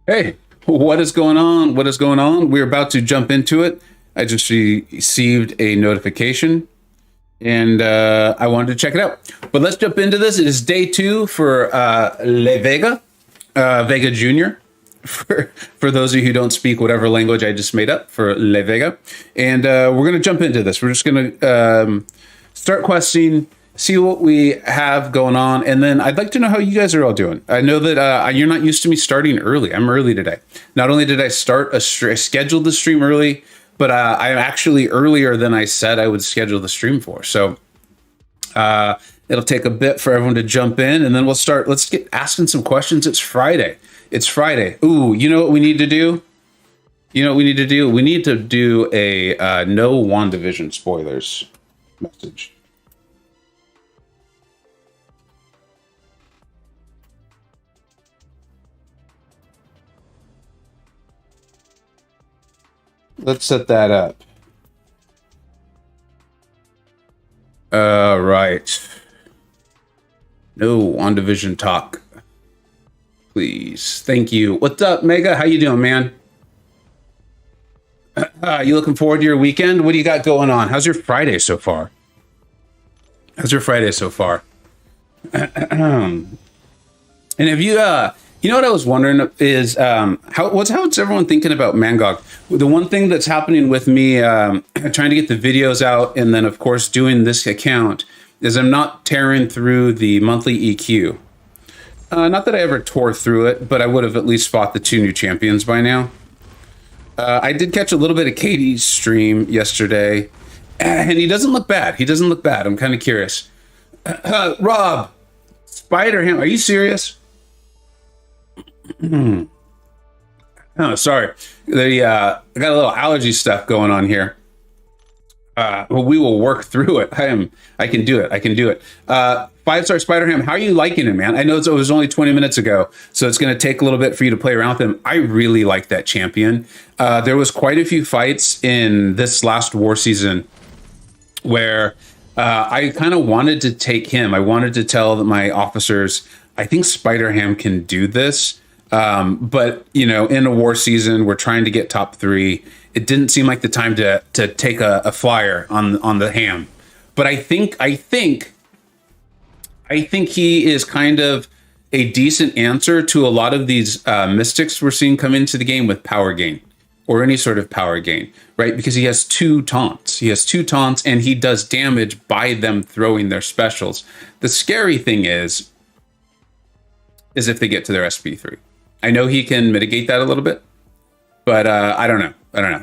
Hey, what is going on? What is going on? We're about to jump into it. I just received a notification and I wanted to check it out. But let's jump into this. It is day two for Vega Jr. For those of you who don't speak whatever language I just made up for Le Vega. And we're going to jump into this. We're just going to start questing, see what we have going on, and then I'd like to know how you guys are all doing. I know that you're not used to me starting early. I'm early today. Not only did I start scheduled the stream early, but I'm actually earlier than I said I would schedule the stream for. So it'll take a bit for everyone to jump in, and then we'll start. Let's get asking some questions. It's Friday. It's Friday. Ooh, you know what we need to do? You know what we need to do? We need to do a no WandaVision spoilers message. Let's set that up. Right. No WandaVision talk, please. Thank you. What's up, Mega? How you doing, man? You looking forward to your weekend? What do you got going on? How's your Friday so far? How's your Friday so far? And have you you know what I was wondering is how's everyone thinking about MCoC? The one thing that's happening with me trying to get the videos out and then of course doing this account is I'm not tearing through the monthly EQ. Not that I ever tore through it, but I would have at least fought the two new champions by now. I did catch a little bit of Katie's stream yesterday, and he doesn't look bad. He doesn't look bad. I'm kind of curious. Rob, Spider Ham, are you serious? Oh, sorry. I got a little allergy stuff going on here. Well, we will work through it. I can do it. I can do it. 5-star Spider Ham, how are you liking him, man? I know it was only 20 minutes ago, so it's going to take a little bit for you to play around with him. I really like that champion. There was quite a few fights in this last war season where I kind of wanted to take him. I wanted to tell my officers, I think Spider Ham can do this. But you know, in a war season, we're trying to get top three. It didn't seem like the time to take a flyer on the ham. But I think he is kind of a decent answer to a lot of these mystics we're seeing come into the game with power gain or any sort of power gain, right? Because he has two taunts. He has two taunts and he does damage by them throwing their specials. The scary thing is if they get to their SP3. I know he can mitigate that a little bit, but I don't know.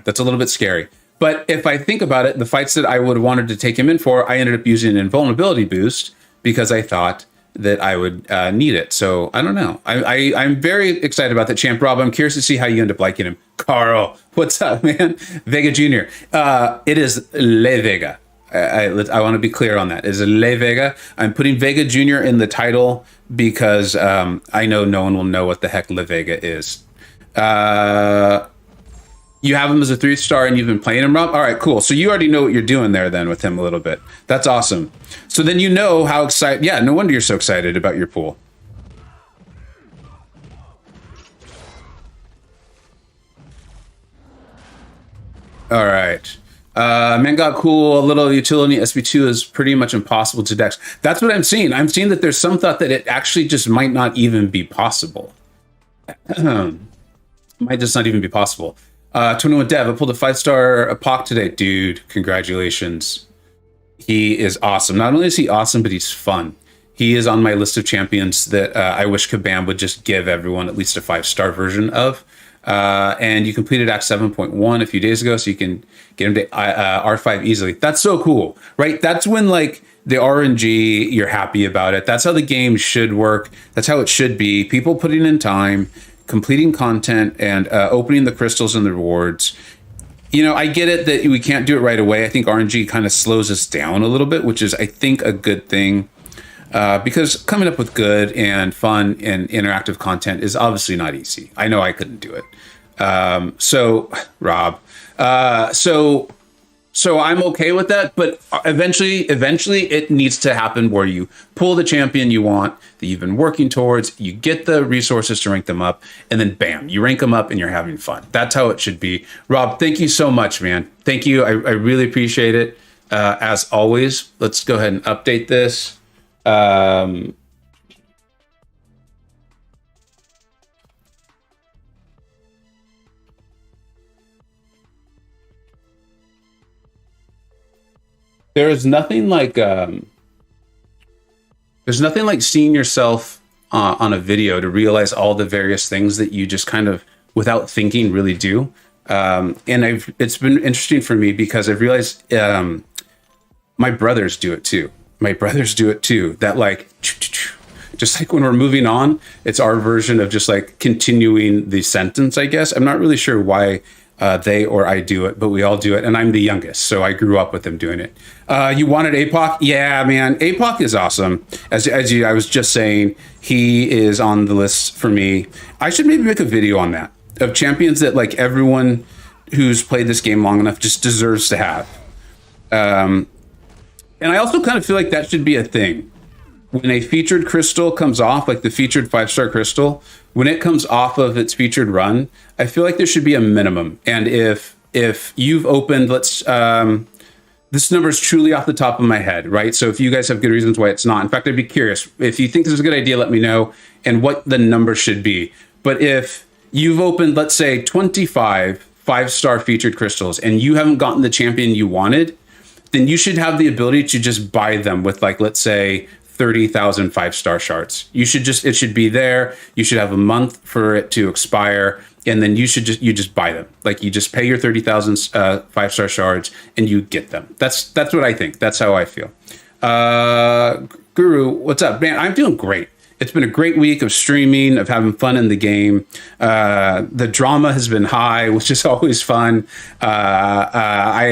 That's a little bit scary. But if I think about it, the fights that I would have wanted to take him in for, I ended up using an invulnerability boost because I thought that I would need it. So I don't know. I'm very excited about that champ. Rob, I'm curious to see how you end up liking him. Carl, what's up, man? Vega Jr. It is Le Vega. I want to be clear on that. It is Le Vega. I'm putting Vega Jr. in the title because I know no one will know what the heck Le Vega is. You have him as a 3-star and you've been playing him, Rob? All right, cool. So you already know what you're doing there then with him a little bit. That's awesome. So then you know how excited... Yeah, no wonder you're so excited about your pool. All right. Man got cool. A little utility SP2 is pretty much impossible to dex. That's what I'm seeing. I'm seeing that there's some thought that it actually just might not even be possible. Might just not even be possible. 21 Dev, I pulled a 5-star POC today. Dude, congratulations. He is awesome. Not only is he awesome, but he's fun. He is on my list of champions that I wish Kabam would just give everyone at least a 5-star version of. And you completed Act 7.1 a few days ago, so you can get him to R5 easily. That's so cool, right? That's when like the RNG, you're happy about it. That's how the game should work. That's how it should be. People putting in time, completing content, and opening the crystals and the rewards. You know, I get it that we can't do it right away. I think RNG kind of slows us down a little bit, which is, I think, a good thing. Because coming up with good and fun and interactive content is obviously not easy. I know I couldn't do it. So, Rob, so So I'm okay with that, but eventually it needs to happen where you pull the champion you want that you've been working towards, you get the resources to rank them up, and then bam, you rank them up and you're having fun. That's how it should be. Rob, thank you so much, man. Thank you. I really appreciate it. As always, let's go ahead and update this. There is nothing like there's nothing like seeing yourself on a video to realize all the various things that you just kind of without thinking really do. And it's been interesting for me because I've realized my brothers do it too. My brothers do it too. That like just like when we're moving on, it's our version of just like continuing the sentence, I guess. I'm not really sure why they or I do it, but we all do it. And I'm the youngest, so I grew up with them doing it. You wanted APOC? Yeah, man. APOC is awesome. I was just saying, he is on the list for me. I should maybe make a video on that, of champions that like everyone who's played this game long enough just deserves to have. And I also kind of feel like that should be a thing. When a featured crystal comes off, like the featured 5-star crystal, when it comes off of its featured run, I feel like there should be a minimum. And if you've opened, this number is truly off the top of my head, right? So if you guys have good reasons why it's not, in fact, I'd be curious. If you think this is a good idea, let me know and what the number should be. But if you've opened, let's say 25 5-star featured crystals and you haven't gotten the champion you wanted, then you should have the ability to just buy them with like, let's say 30,000 5-star shards. It should be there. You should have a month for it to expire. And then you just buy them. Like you just pay your 30,000 5-star shards and you get them. That's what I think. That's how I feel. Guru, what's up, man? I'm doing great. It's been a great week of streaming, of having fun in the game. The drama has been high, which is always fun. I've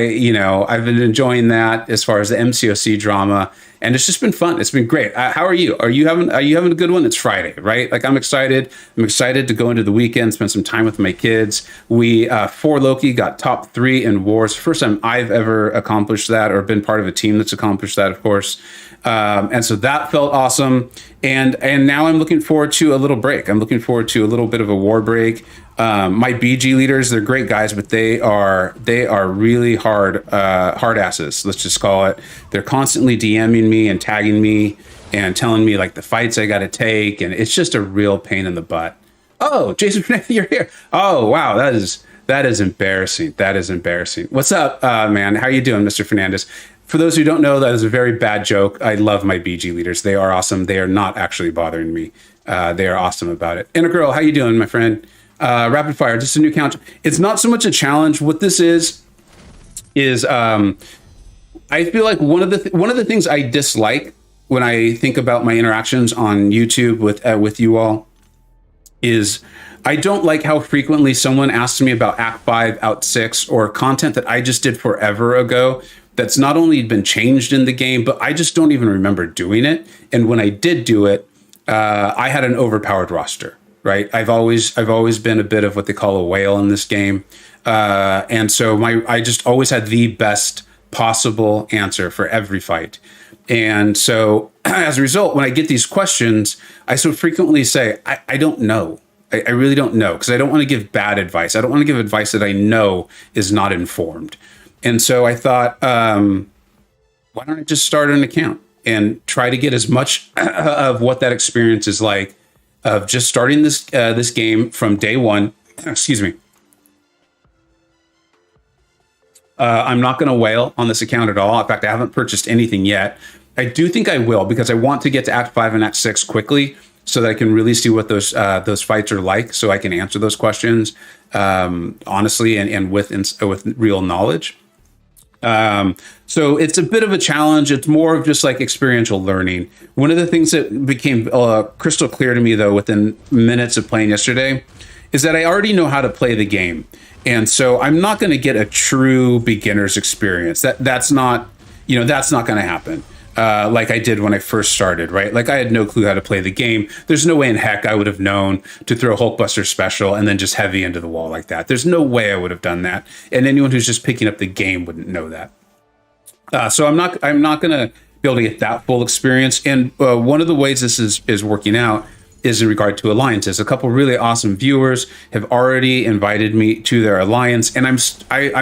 been enjoying that as far as the MCoC drama, and it's just been fun. It's been great. How are you? Are you having a good one? It's Friday, right? Like I'm excited. I'm excited to go into the weekend, spend some time with my kids. We for Loki got top 3 in wars. First time I've ever accomplished that, or been part of a team that's accomplished that, of course. And so that felt awesome. And now I'm looking forward to a little break. I'm looking forward to a little bit of a war break. My BG leaders, they're great guys, but they are really hard asses. Let's just call it. They're constantly DMing me and tagging me and telling me like the fights I got to take. And it's just a real pain in the butt. Oh, Jason, you're here. Oh, wow. That is embarrassing. That is embarrassing. What's up, man? How you doing, Mr. Fernandez? For those who don't know, that is a very bad joke. I love my BG leaders. They are awesome. They are not actually bothering me. They are awesome about it. Inner Girl, how you doing, my friend? Rapid fire, just a new count. It's not so much a challenge. What this is I feel like one of the things I dislike when I think about my interactions on YouTube with you all is I don't like how frequently someone asks me about Act 5, Act 6, or content that I just did forever ago that's not only been changed in the game, but I just don't even remember doing it. And when I did do it, I had an overpowered roster, right? I've always been a bit of what they call a whale in this game. And so I just always had the best possible answer for every fight. And so as a result, when I get these questions, I so frequently say, I don't know. I really don't know, because I don't want to give bad advice. I don't want to give advice that I know is not informed. And so I thought, why don't I just start an account and try to get as much of what that experience is like of just starting this game from day one. Excuse me. I'm not going to whale on this account at all. In fact, I haven't purchased anything yet. I do think I will, because I want to get to Act 5 and Act 6 quickly so that I can really see what those fights are like, so I can answer those questions honestly and with real knowledge. So it's a bit of a challenge. It's more of just like experiential learning. One of the things that became crystal clear to me, though, within minutes of playing yesterday, is that I already know how to play the game. And so I'm not going to get a true beginner's experience. That's not going to happen. Like I did when I first started, right? Like I had no clue how to play the game. There's no way in heck I would have known to throw Hulkbuster special and then just heavy into the wall like that. There's no way I would have done that. And anyone who's just picking up the game wouldn't know that. So I'm not going to be able to get that full experience. And one of the ways this is working out is in regard to alliances. A couple really awesome viewers have already invited me to their alliance, and I'm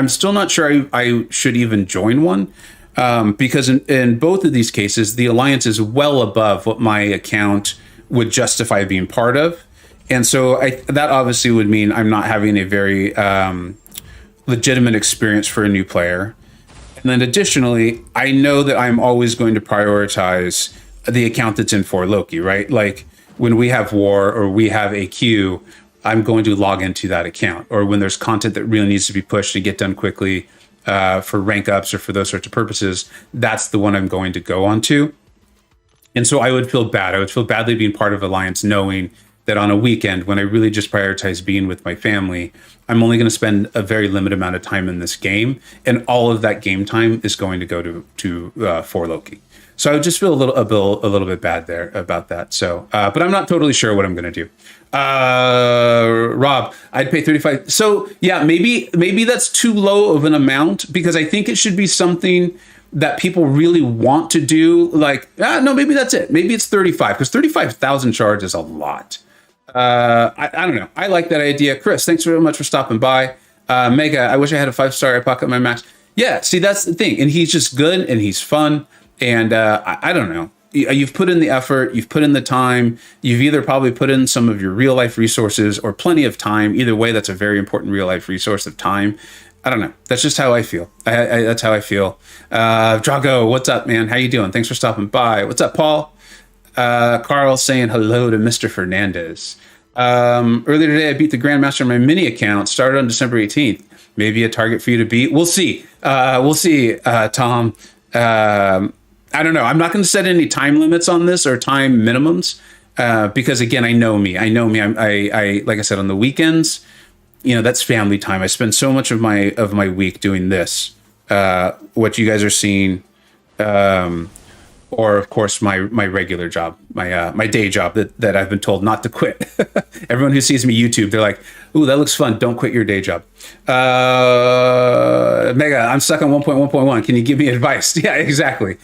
still not sure I should even join one, because in both of these cases, the alliance is well above what my account would justify being part of. And so that obviously would mean I'm not having a very legitimate experience for a new player. And then additionally, I know that I'm always going to prioritize the account that's in for Loki, right? Like when we have war or we have a queue, I'm going to log into that account. Or when there's content that really needs to be pushed to get done quickly for rank ups or for those sorts of purposes, that's the one I'm going to go on to. And so I would feel bad. I would feel badly being part of Alliance, knowing that on a weekend when I really just prioritize being with my family, I'm only going to spend a very limited amount of time in this game, and all of that game time is going to go to for Loki. So I would just feel a little bit bad there about that. So, but I'm not totally sure what I'm going to do. Rob, I'd pay 35. So yeah, maybe that's too low of an amount, because I think it should be something that people really want to do. Like, no, maybe that's it. Maybe it's 35, because 35,000 shards is a lot. I don't know. I like that idea. Chris, thanks very much for stopping by. Mega, I wish I had a 5-star. I pocket my max. Yeah, see, that's the thing. And he's just good and he's fun. And I don't know. You've put in the effort. You've put in the time. You've either probably put in some of your real life resources or plenty of time. Either way, that's a very important real life resource of time. I don't know. That's just how I feel. That's how I feel. Drago, what's up, man? How you doing? Thanks for stopping by. What's up, Paul? Carl saying hello to Mr. Fernandez. Earlier today, I beat the Grandmaster on my mini account. Started on December 18th. Maybe a target for you to beat. We'll see. We'll see, Tom. I don't know. I'm not going to set any time limits on this or time minimums, because again, I know me. I like I said, on the weekends, that's family time. I spend so much of my week doing this. What you guys are seeing, or of course my regular job, my day job that I've been told not to quit. Everyone who sees me YouTube, they're like, "Ooh, that looks fun. Don't quit your day job." Mega, I'm stuck on 1.1.1. Can you give me advice? Yeah, exactly.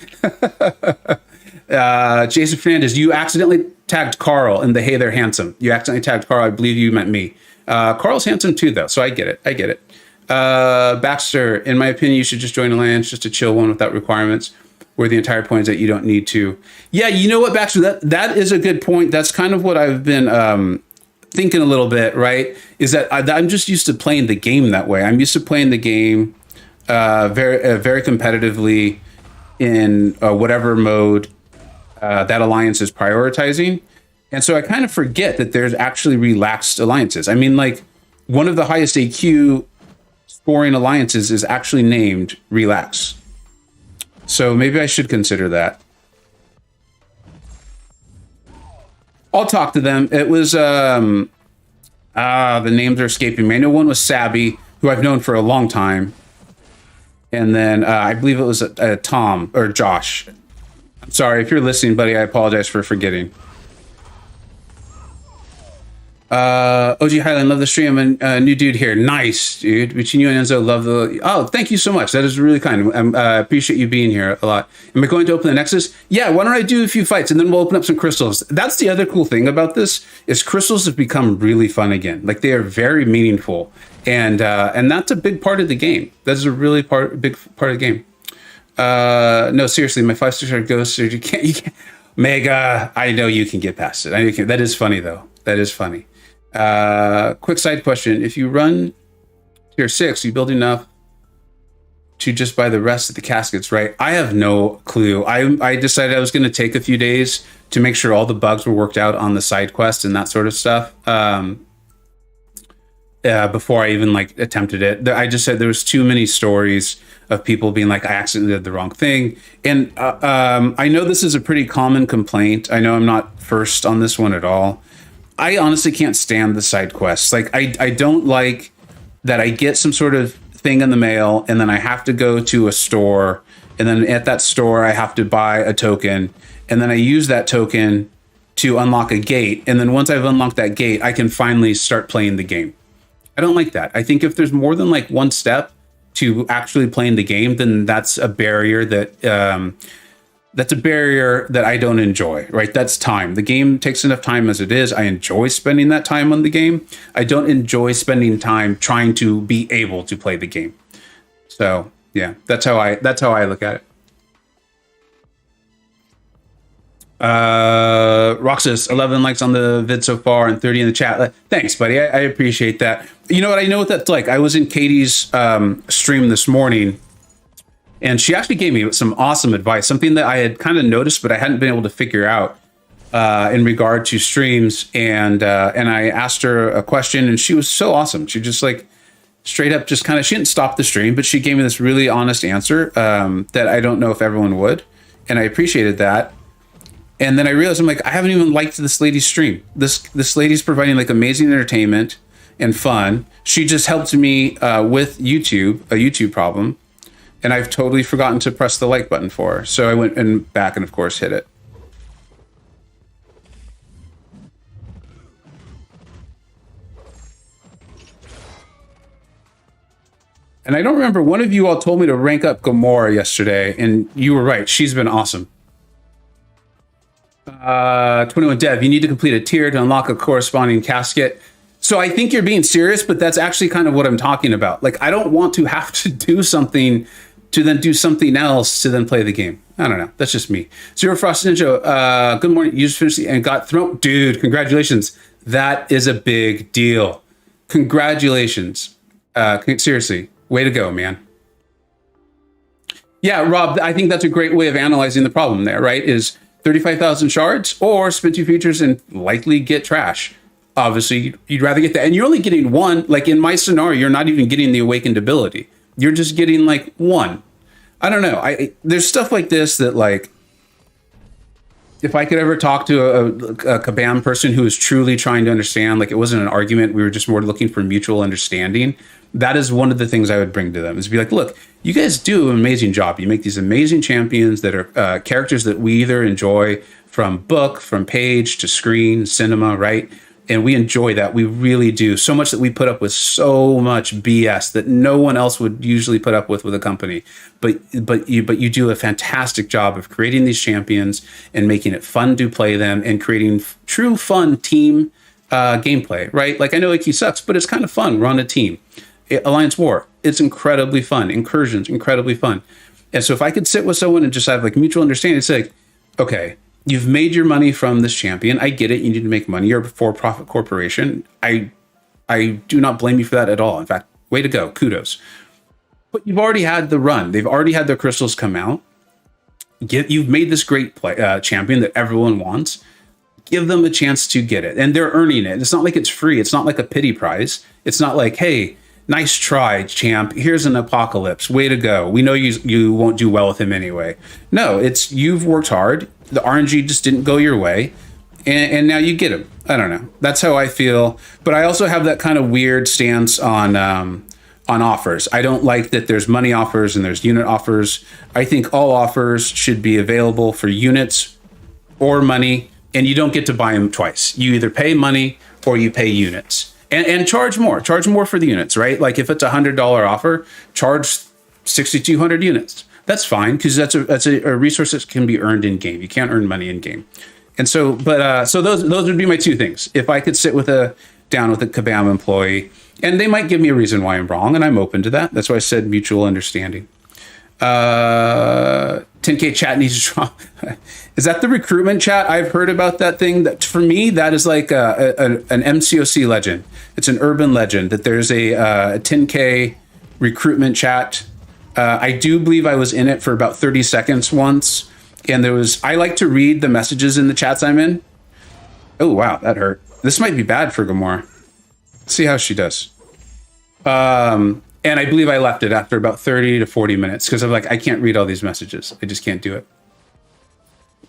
Jason Fernandez, you accidentally tagged Carl in the "Hey, they're handsome." You accidentally tagged Carl. I believe you meant me. Carl's handsome too, though, so I get it. Baxter, in my opinion, you should just join Alliance, just a chill one without requirements, where the entire point is that you don't need to. Yeah, you know what, Baxter, that is a good point. That's kind of what I've been thinking a little bit, right? Is that I'm just used to playing the game that way. I'm used to playing the game very competitively in whatever mode that Alliance is prioritizing. And so I kind of forget that there's actually relaxed alliances. I mean, like, one of the highest AQ scoring alliances is actually named Relax. So maybe I should consider that. I'll talk to them. It was, the names are escaping me. I know one was Sabby, who I've known for a long time. And then I believe it was Tom or Josh. I'm sorry, if you're listening, buddy, I apologize for forgetting. OG Highland, love the stream. New dude here. Nice, dude. Between you and Enzo, love the... Oh, thank you so much. That is really kind. I appreciate you being here a lot. Am I going to open the Nexus? Yeah, why don't I do a few fights and then we'll open up some crystals. That's the other cool thing about this, is crystals have become really fun again. Like, they are very meaningful. And that's a big part of the game. That's a really big part of the game. No, seriously, my 5-star ghost, you can't... Mega, I know you can get past it. I know you can. That is funny, though. That is funny. Quick side question. If you run tier 6, you build enough to just buy the rest of the caskets, right? I have no clue. I decided I was going to take a few days to make sure all the bugs were worked out on the side quest and that sort of stuff. Before I even attempted it. I just said there was too many stories of people being like, I accidentally did the wrong thing. And I know this is a pretty common complaint. I know I'm not first on this one at all. I honestly can't stand the side quests. Like, I don't like that I get some sort of thing in the mail and then I have to go to a store, and then at that store I have to buy a token, and then I use that token to unlock a gate, and then once I've unlocked that gate, I can finally start playing the game. I don't like that. I think if there's more than one step to actually playing the game, then that's a barrier that I don't enjoy, right? That's time. The game takes enough time as it is. I enjoy spending that time on the game. I don't enjoy spending time trying to be able to play the game. So yeah, that's how I look at it. Roxas, 11 likes on the vid so far and 30 in the chat. Thanks, buddy. I appreciate that. You know what? I know what that's like. I was in Katie's stream this morning, and she actually gave me some awesome advice, something that I had kind of noticed, but I hadn't been able to figure out in regard to streams. And I asked her a question, and she was so awesome. She just like straight up just kind of, she didn't stop the stream, but she gave me this really honest answer that I don't know if everyone would. And I appreciated that. And then I realized, I'm like, I haven't even liked this lady's stream. This lady's providing like amazing entertainment and fun. She just helped me with YouTube, a YouTube problem. And I've totally forgotten to press the like button for her. So I went and back and of course hit it. And I don't remember, one of you all told me to rank up Gamora yesterday, and you were right. She's been awesome. 21 Dev, you need to complete a tier to unlock a corresponding casket. So I think you're being serious, but that's actually kind of what I'm talking about. Like, I don't want to have to do something to then do something else to then play the game. I don't know. That's just me. Zero Frost Ninja, good morning. You just finished and got thrown. Dude, congratulations. That is a big deal. Congratulations. Seriously, way to go, man. Yeah, Rob, I think that's a great way of analyzing the problem there, right? Is 35,000 shards or spend 2 features and likely get trash. Obviously, you'd rather get that. And you're only getting one. Like in my scenario, you're not even getting the awakened ability. You're just getting like one. I don't know. There's stuff like this that, like, if I could ever talk to a Kabam person who is truly trying to understand, like it wasn't an argument, we were just more looking for mutual understanding. That is one of the things I would bring to them, is be like, look, you guys do an amazing job. You make these amazing champions that are characters that we either enjoy from book, from page to screen, cinema, right? And we enjoy that. We really do. So much that we put up with so much BS that no one else would usually put up with a company. But you do a fantastic job of creating these champions and making it fun to play them and creating true fun team gameplay, right? Like, I know IQ sucks, but it's kind of fun. We're on a team. Alliance War, it's incredibly fun. Incursions, incredibly fun. And so if I could sit with someone and just have like mutual understanding, it's like, okay, you've made your money from this champion. I get it. You need to make money. You're a for-profit corporation. I do not blame you for that at all. In fact, way to go. Kudos. But you've already had the run. They've already had their crystals come out. You've made this great champion that everyone wants. Give them a chance to get it. And they're earning it. It's not like it's free. It's not like a pity prize. It's not like, hey, nice try, champ. Here's an apocalypse. Way to go. We know you won't do well with him anyway. No, it's you've worked hard. The RNG just didn't go your way, and now you get him. I don't know. That's how I feel. But I also have that kind of weird stance on offers. I don't like that there's money offers and there's unit offers. I think all offers should be available for units or money, and you don't get to buy them twice. You either pay money or you pay units. And charge more for the units, right? Like if it's $100 offer, charge 6,200 units. That's fine, because that's a resource that can be earned in game. You can't earn money in game. And so, so those would be my two things. If I could sit down with a Kabam employee, and they might give me a reason why I'm wrong, and I'm open to that. That's why I said mutual understanding. 10K chat needs to drop. Is that the recruitment chat? I've heard about that thing. That for me, that is like an MCoC legend. It's an urban legend that there's a 10K recruitment chat. I do believe I was in it for about 30 seconds once, and I like to read the messages in the chats I'm in. Oh wow, that hurt. This might be bad for Gamora. Let's see how she does. And I believe I left it after about 30 to 40 minutes because I'm like, I can't read all these messages. I just can't do it.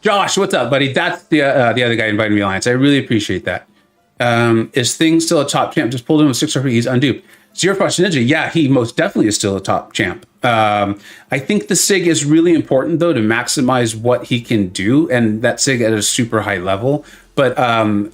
Josh, what's up, buddy? That's the other guy inviting me to Alliance. I really appreciate that. Is Thing still a top champ? Just pulled him with 6 RP. He's unduped. Zero Frost Ninja, yeah, he most definitely is still a top champ. I think the SIG is really important, though, to maximize what he can do, and that SIG at a super high level. But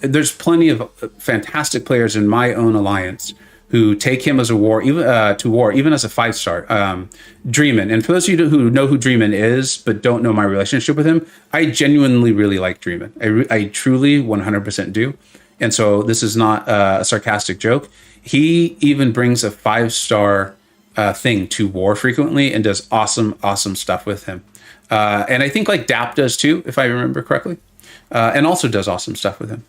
there's plenty of fantastic players in my own alliance who take him as a war, even to war, even as a 5-star. Dreamin', and for those of you who know who Dreamin' is but don't know my relationship with him, I genuinely really like Dreamin'. I truly 100% do, and so this is not a sarcastic joke. He even brings a 5-star thing to war frequently and does awesome stuff with him. And I think like Dap does too, if I remember correctly, and also does awesome stuff with him.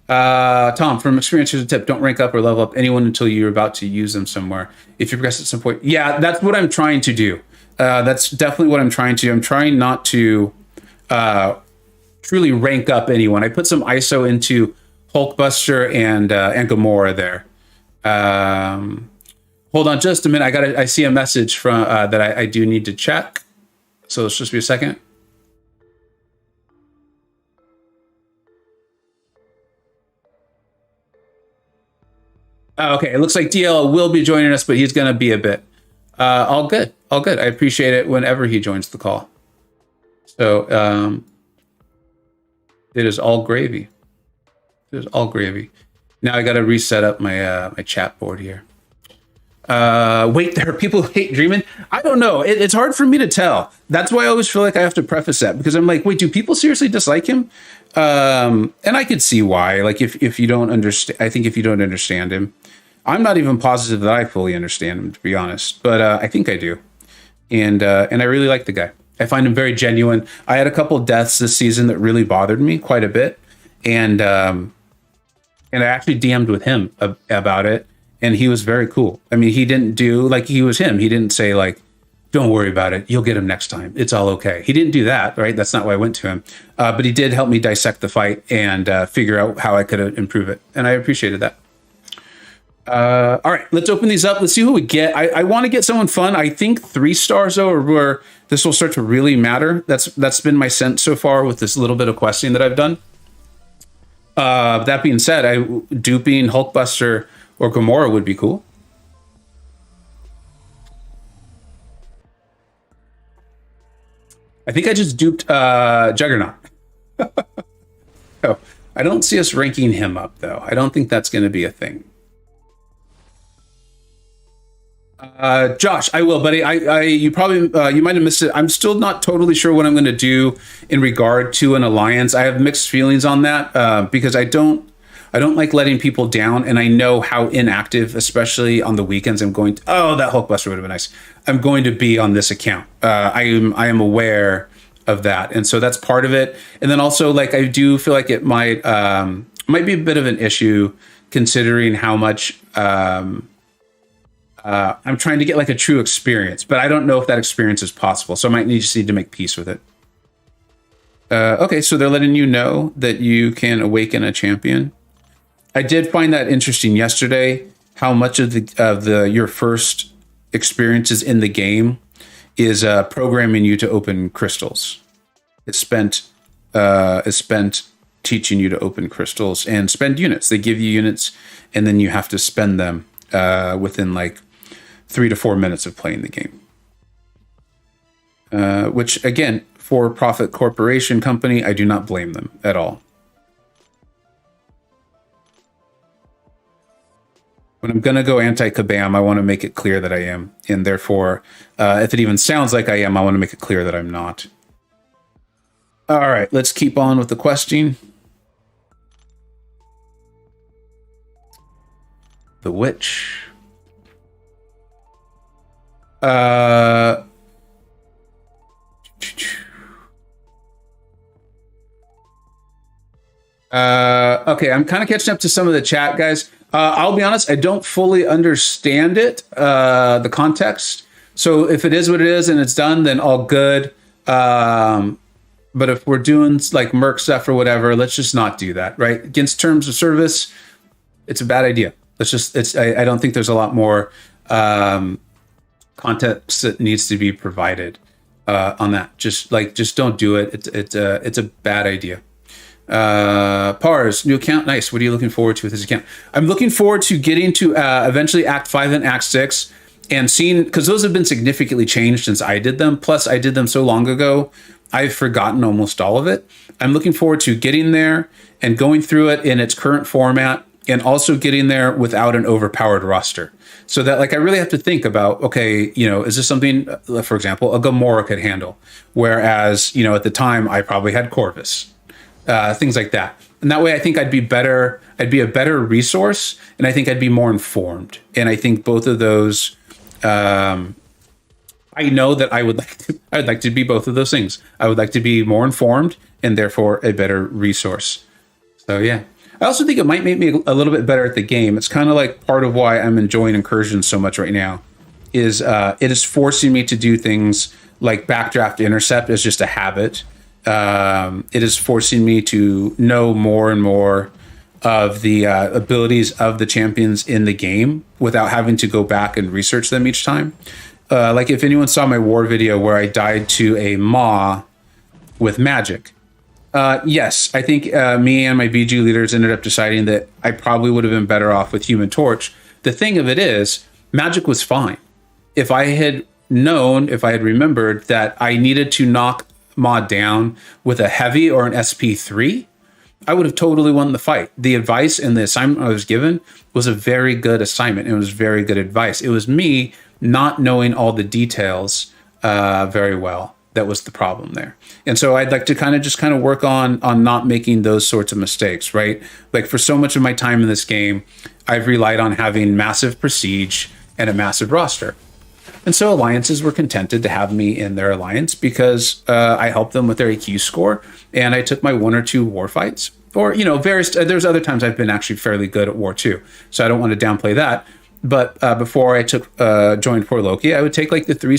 Tom, from experience, here's a tip: don't rank up or level up anyone until you're about to use them somewhere. If you progress at some point, yeah, that's what I'm trying to do. That's definitely what I'm trying to do. I'm trying not to truly rank up anyone. I put some ISO into Hulkbuster and Gamora there. Hold on just a minute. I see a message from that I do need to check. So let's just be a second. Okay, it looks like DL will be joining us, but he's going to be a bit. All good. I appreciate it whenever he joins the call. So it is all gravy. It is all gravy. Now I got to reset up my my chat board here. Wait, there are people who hate Dreamin'. I don't know. It's hard for me to tell. That's why I always feel like I have to preface that, because I'm like, wait, do people seriously dislike him? And I could see why. Like if you don't understand, I think if you don't understand him, I'm not even positive that I fully understand him, to be honest, but I think I do. And I really like the guy. I find him very genuine. I had a couple deaths this season that really bothered me quite a bit, and I actually DM'd with him about it, and he was very cool. I mean, he didn't do like he was him. He didn't say like, "Don't worry about it. You'll get him next time. It's all okay." He didn't do that, right? That's not why I went to him. But he did help me dissect the fight and figure out how I could improve it, and I appreciated that. All right, let's open these up. Let's see who we get. I want to get someone fun. I think 3 stars though are where this will start to really matter. That's been my sense so far with this little bit of questing that I've done. That being said, duping Hulkbuster or Gamora would be cool. I think I just duped Juggernaut. Oh, I don't see us ranking him up though. I don't think that's going to be a thing. Josh, I will, buddy. You probably you might have missed it. I'm still not totally sure what I'm going to do in regard to an alliance. I have mixed feelings on that because I don't like letting people down, and I know how inactive, especially on the weekends, I'm going to. Oh, that Hulkbuster would have been nice. I'm going to be on this account. I am aware of that, and so that's part of it. And then also, like, I do feel like it might be a bit of an issue considering how much. I'm trying to get like a true experience, but I don't know if that experience is possible. So I might need to make peace with it. Okay, so they're letting you know that you can awaken a champion. I did find that interesting yesterday, how much of your first experiences in the game is programming you to open crystals. It's spent teaching you to open crystals and spend units. They give you units, and then you have to spend them within like 3 to 4 minutes of playing the game. Which, again, for-profit corporation company, I do not blame them at all. When I'm going to go anti-Kabam, I want to make it clear that I am. And therefore, if it even sounds like I am, I want to make it clear that I'm not. All right, let's keep on with the questing. The Witch. Okay, I'm kind of catching up to some of the chat, guys. I'll be honest, I don't fully understand it, the context. So if it is what it is and it's done, then all good. But if we're doing like Merc stuff or whatever, let's just not do that, right? Against terms of service, it's a bad idea. I don't think there's a lot more context that needs to be provided on that. Just don't do it. It's a bad idea. Pars, new account, nice. What are you looking forward to with this account? I'm looking forward to getting to eventually Act 5 and Act 6 and seeing, because those have been significantly changed since I did them. Plus, I did them so long ago, I've forgotten almost all of it. I'm looking forward to getting there and going through it in its current format and also getting there without an overpowered roster. So that like I really have to think about, okay, is this something, for example, a Gamora could handle? Whereas, at the time I probably had Corvus, things like that. And that way I think I'd be better. I'd be a better resource, and I think I'd be more informed. And I think both of those, I know that I'd like to be both of those things. I would like to be more informed and therefore a better resource. So yeah. I also think it might make me a little bit better at the game. It's kind of like part of why I'm enjoying Incursions so much right now is it is forcing me to do things like backdraft intercept as just a habit. It is forcing me to know more and more of the abilities of the champions in the game without having to go back and research them each time. Like if anyone saw my war video where I died to a Maw with magic. Yes, I think me and my BG leaders ended up deciding that I probably would have been better off with Human Torch. The thing of it is, magic was fine. If I had known, if I had remembered that I needed to knock Maw down with a heavy or an SP3, I would have totally won the fight. The advice and the assignment I was given was a very good assignment. It was very good advice. It was me not knowing all the details very well. That was the problem there. And so I'd like to kind of work on not making those sorts of mistakes, right? Like for so much of my time in this game, I've relied on having massive prestige and a massive roster. And so alliances were contented to have me in their alliance because I helped them with their EQ score, and I took my 1 or 2 war fights. Or, various, there's other times I've been actually fairly good at war too. So I don't want to downplay that. But before I joined for Loki, I would take like the 3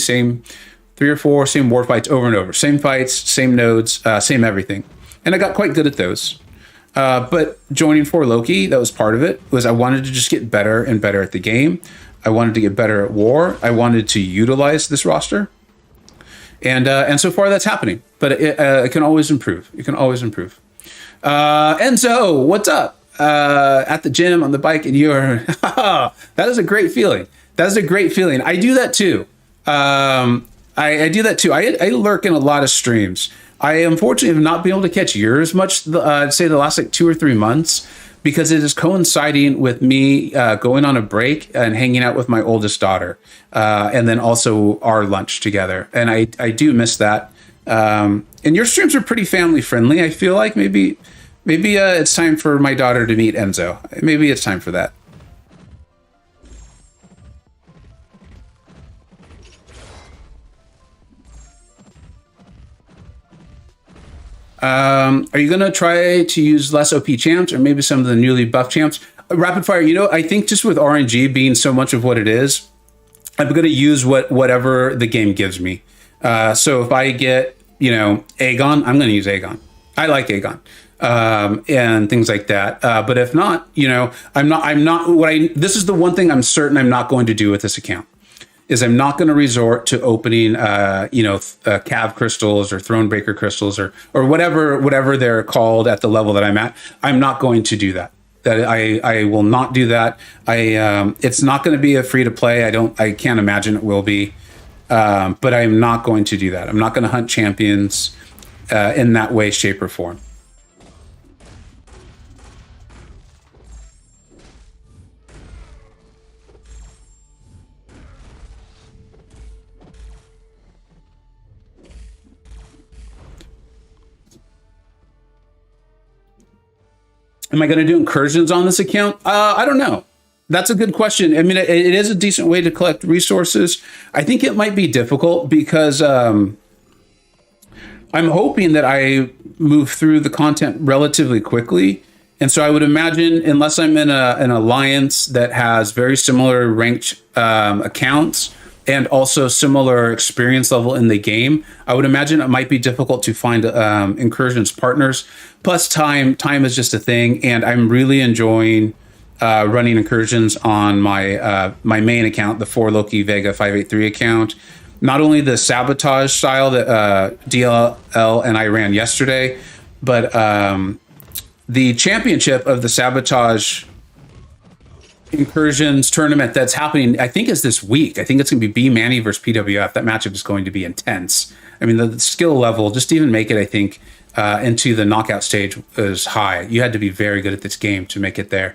or 4 same war fights over and over. Same fights, same nodes, same everything. And I got quite good at those. But joining for Loki, that was part of it, was I wanted to just get better and better at the game. I wanted to get better at war. I wanted to utilize this roster. And so far that's happening. But it can always improve. It can always improve. Enzo, what's up? At the gym, on the bike, and you're... that is a great feeling. That is a great feeling. I do that too. I do that too. I lurk in a lot of streams. I unfortunately have not been able to catch yours much, I'd say the last like 2 or 3 months, because it is coinciding with me going on a break and hanging out with my oldest daughter, and then also our lunch together. And I do miss that. And your streams are pretty family friendly. I feel like maybe it's time for my daughter to meet Enzo. Maybe it's time for that. Are you going to try to use less OP champs or maybe some of the newly buffed champs? Rapid fire, I think just with RNG being so much of what it is, I'm going to use whatever the game gives me. So if I get, Aegon, I'm going to use Aegon. I like Aegon. And things like that. But if not, this is the one thing I'm certain I'm not going to do with this account. Is I'm not going to resort to opening, Cav crystals or Thronebreaker crystals or whatever they're called at the level that I'm at. I'm not going to do that. That I will not do that. It's not going to be a free to play. I can't imagine it will be. But I'm not going to do that. I'm not going to hunt champions in that way, shape, or form. Am I going to do incursions on this account? I don't know. That's a good question. I mean, it is a decent way to collect resources. I think it might be difficult because I'm hoping that I move through the content relatively quickly. And so I would imagine, unless I'm in an alliance that has very similar ranked accounts and also similar experience level in the game, I would imagine it might be difficult to find incursions partners. Plus time is just a thing, and I'm really enjoying running incursions on my my main account, the 4Loki Vega 583 account. Not only the sabotage style that DLL and I ran yesterday, but the championship of the sabotage incursions tournament that's happening, I think, is this week. I think it's going to be B Manny versus PWF. That matchup is going to be intense. I mean, the skill level, just to even make it, I think, into the knockout stage is high. You had to be very good at this game to make it there.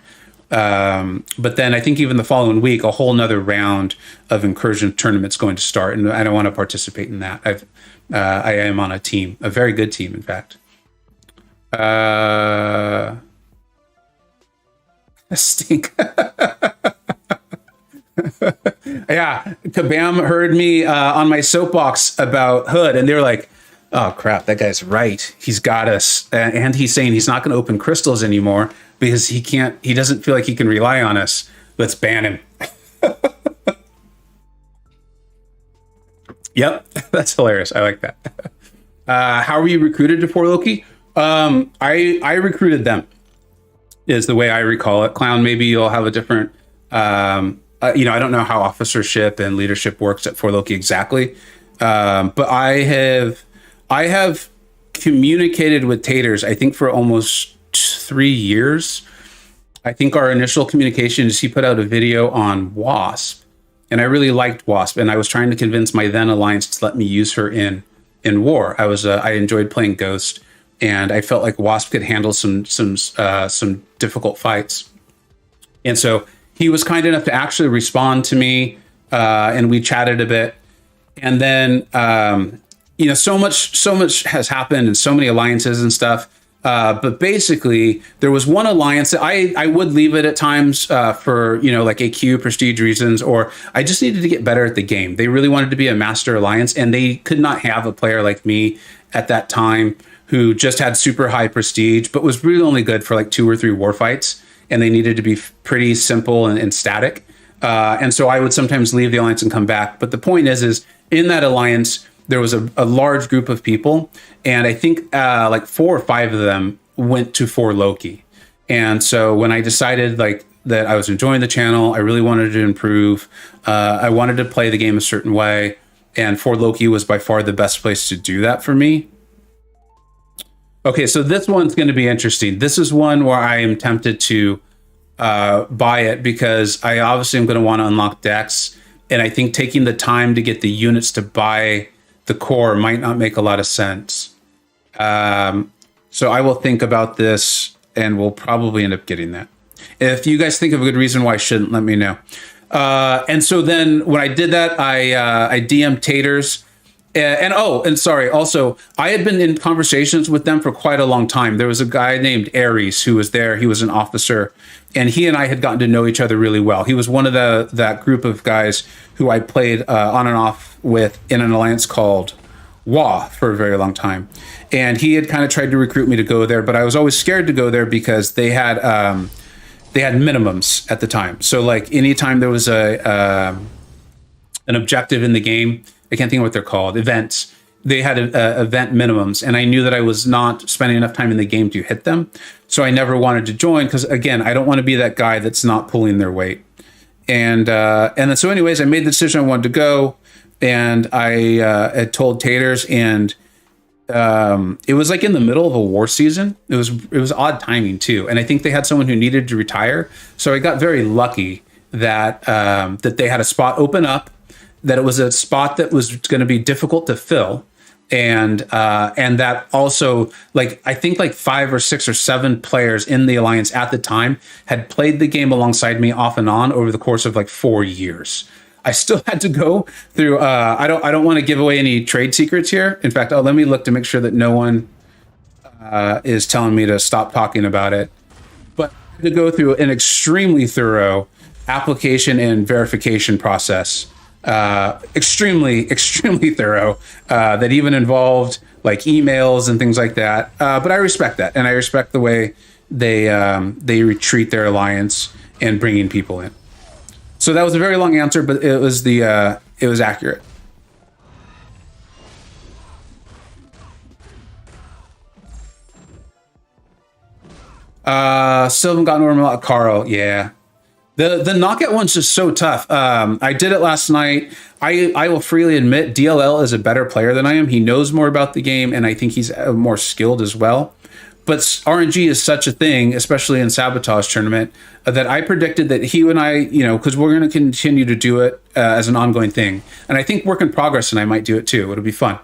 But then I think even the following week, a whole nother round of incursion tournaments going to start, and I don't want to participate in that. I am on a team, a very good team, in fact. Stink. Yeah, Kabam heard me on my soapbox about Hood, and they were like, "Oh crap, that guy's right. He's got us," and he's saying he's not going to open crystals anymore because he can't. He doesn't feel like he can rely on us. Let's ban him. Yep, that's hilarious. I like that. How were you recruited to 4 Loki? I recruited them, is the way I recall it. Clown, maybe you'll have a different. I don't know how officership and leadership works at 4 Loki exactly, but I have communicated with Taters, I think, for almost 3 years. I think our initial communication is he put out a video on Wasp, and I really liked Wasp, and I was trying to convince my then alliance to let me use her in war. I enjoyed playing Ghost, and I felt like Wasp could handle some difficult fights, and so he was kind enough to actually respond to me, and we chatted a bit, and then so much has happened, and so many alliances and stuff. But basically, there was one alliance that I would leave it at times for, like AQ prestige reasons, or I just needed to get better at the game. They really wanted to be a master alliance, and they could not have a player like me at that time who just had super high prestige, but was really only good for like 2 or 3 war fights, and they needed to be pretty simple and static. And so I would sometimes leave the alliance and come back. But the point is in that alliance, there was a large group of people, and I think like 4 or 5 of them went to 4 Loki. And so when I decided that I was enjoying the channel, I really wanted to improve. I wanted to play the game a certain way, and 4 Loki was by far the best place to do that for me. Okay, so this one's going to be interesting. This is one where I am tempted to buy it because I obviously am going to want to unlock decks, and I think taking the time to get the units to buy the core might not make a lot of sense. So I will think about this, and we'll probably end up getting that. If you guys think of a good reason why I shouldn't, let me know. And so then when I did that, I DM'd Taters. And sorry, also, I had been in conversations with them for quite a long time. There was a guy named Ares who was there. He was an officer, and he and I had gotten to know each other really well. He was one of that group of guys who I played on and off with in an alliance called WA for a very long time. And he had kind of tried to recruit me to go there, but I was always scared to go there because they had minimums at the time. So like anytime there was an objective in the game, I can't think of what they're called, events. They had event minimums, and I knew that I was not spending enough time in the game to hit them. So I never wanted to join because, again, I don't want to be that guy that's not pulling their weight. And then so anyways, I made the decision I wanted to go, and I had told Taters, and it was like in the middle of a war season. It was odd timing too, and I think they had someone who needed to retire. So I got very lucky that that they had a spot open up, that it was a spot that was going to be difficult to fill, and that also, like, I think like 5 or 6 or 7 players in the alliance at the time had played the game alongside me off and on over the course of like 4 years. I still had to go through. I don't want to give away any trade secrets here. In fact, let me look to make sure that no one is telling me to stop talking about it. But I had to go through an extremely thorough application and verification process. Extremely thorough, that even involved like emails and things like that. But I respect that, and I respect the way they retreat their alliance and bringing people in. So that was a very long answer, but it was accurate. Still haven't gotten normal Carl. Yeah. The knockout one's just so tough. I did it last night. I will freely admit DLL is a better player than I am. He knows more about the game, and I think he's more skilled as well. But RNG is such a thing, especially in Sabotage Tournament, that I predicted that he and I, because we're going to continue to do it as an ongoing thing. And I think Work in Progress and I might do it too. It'll be fun.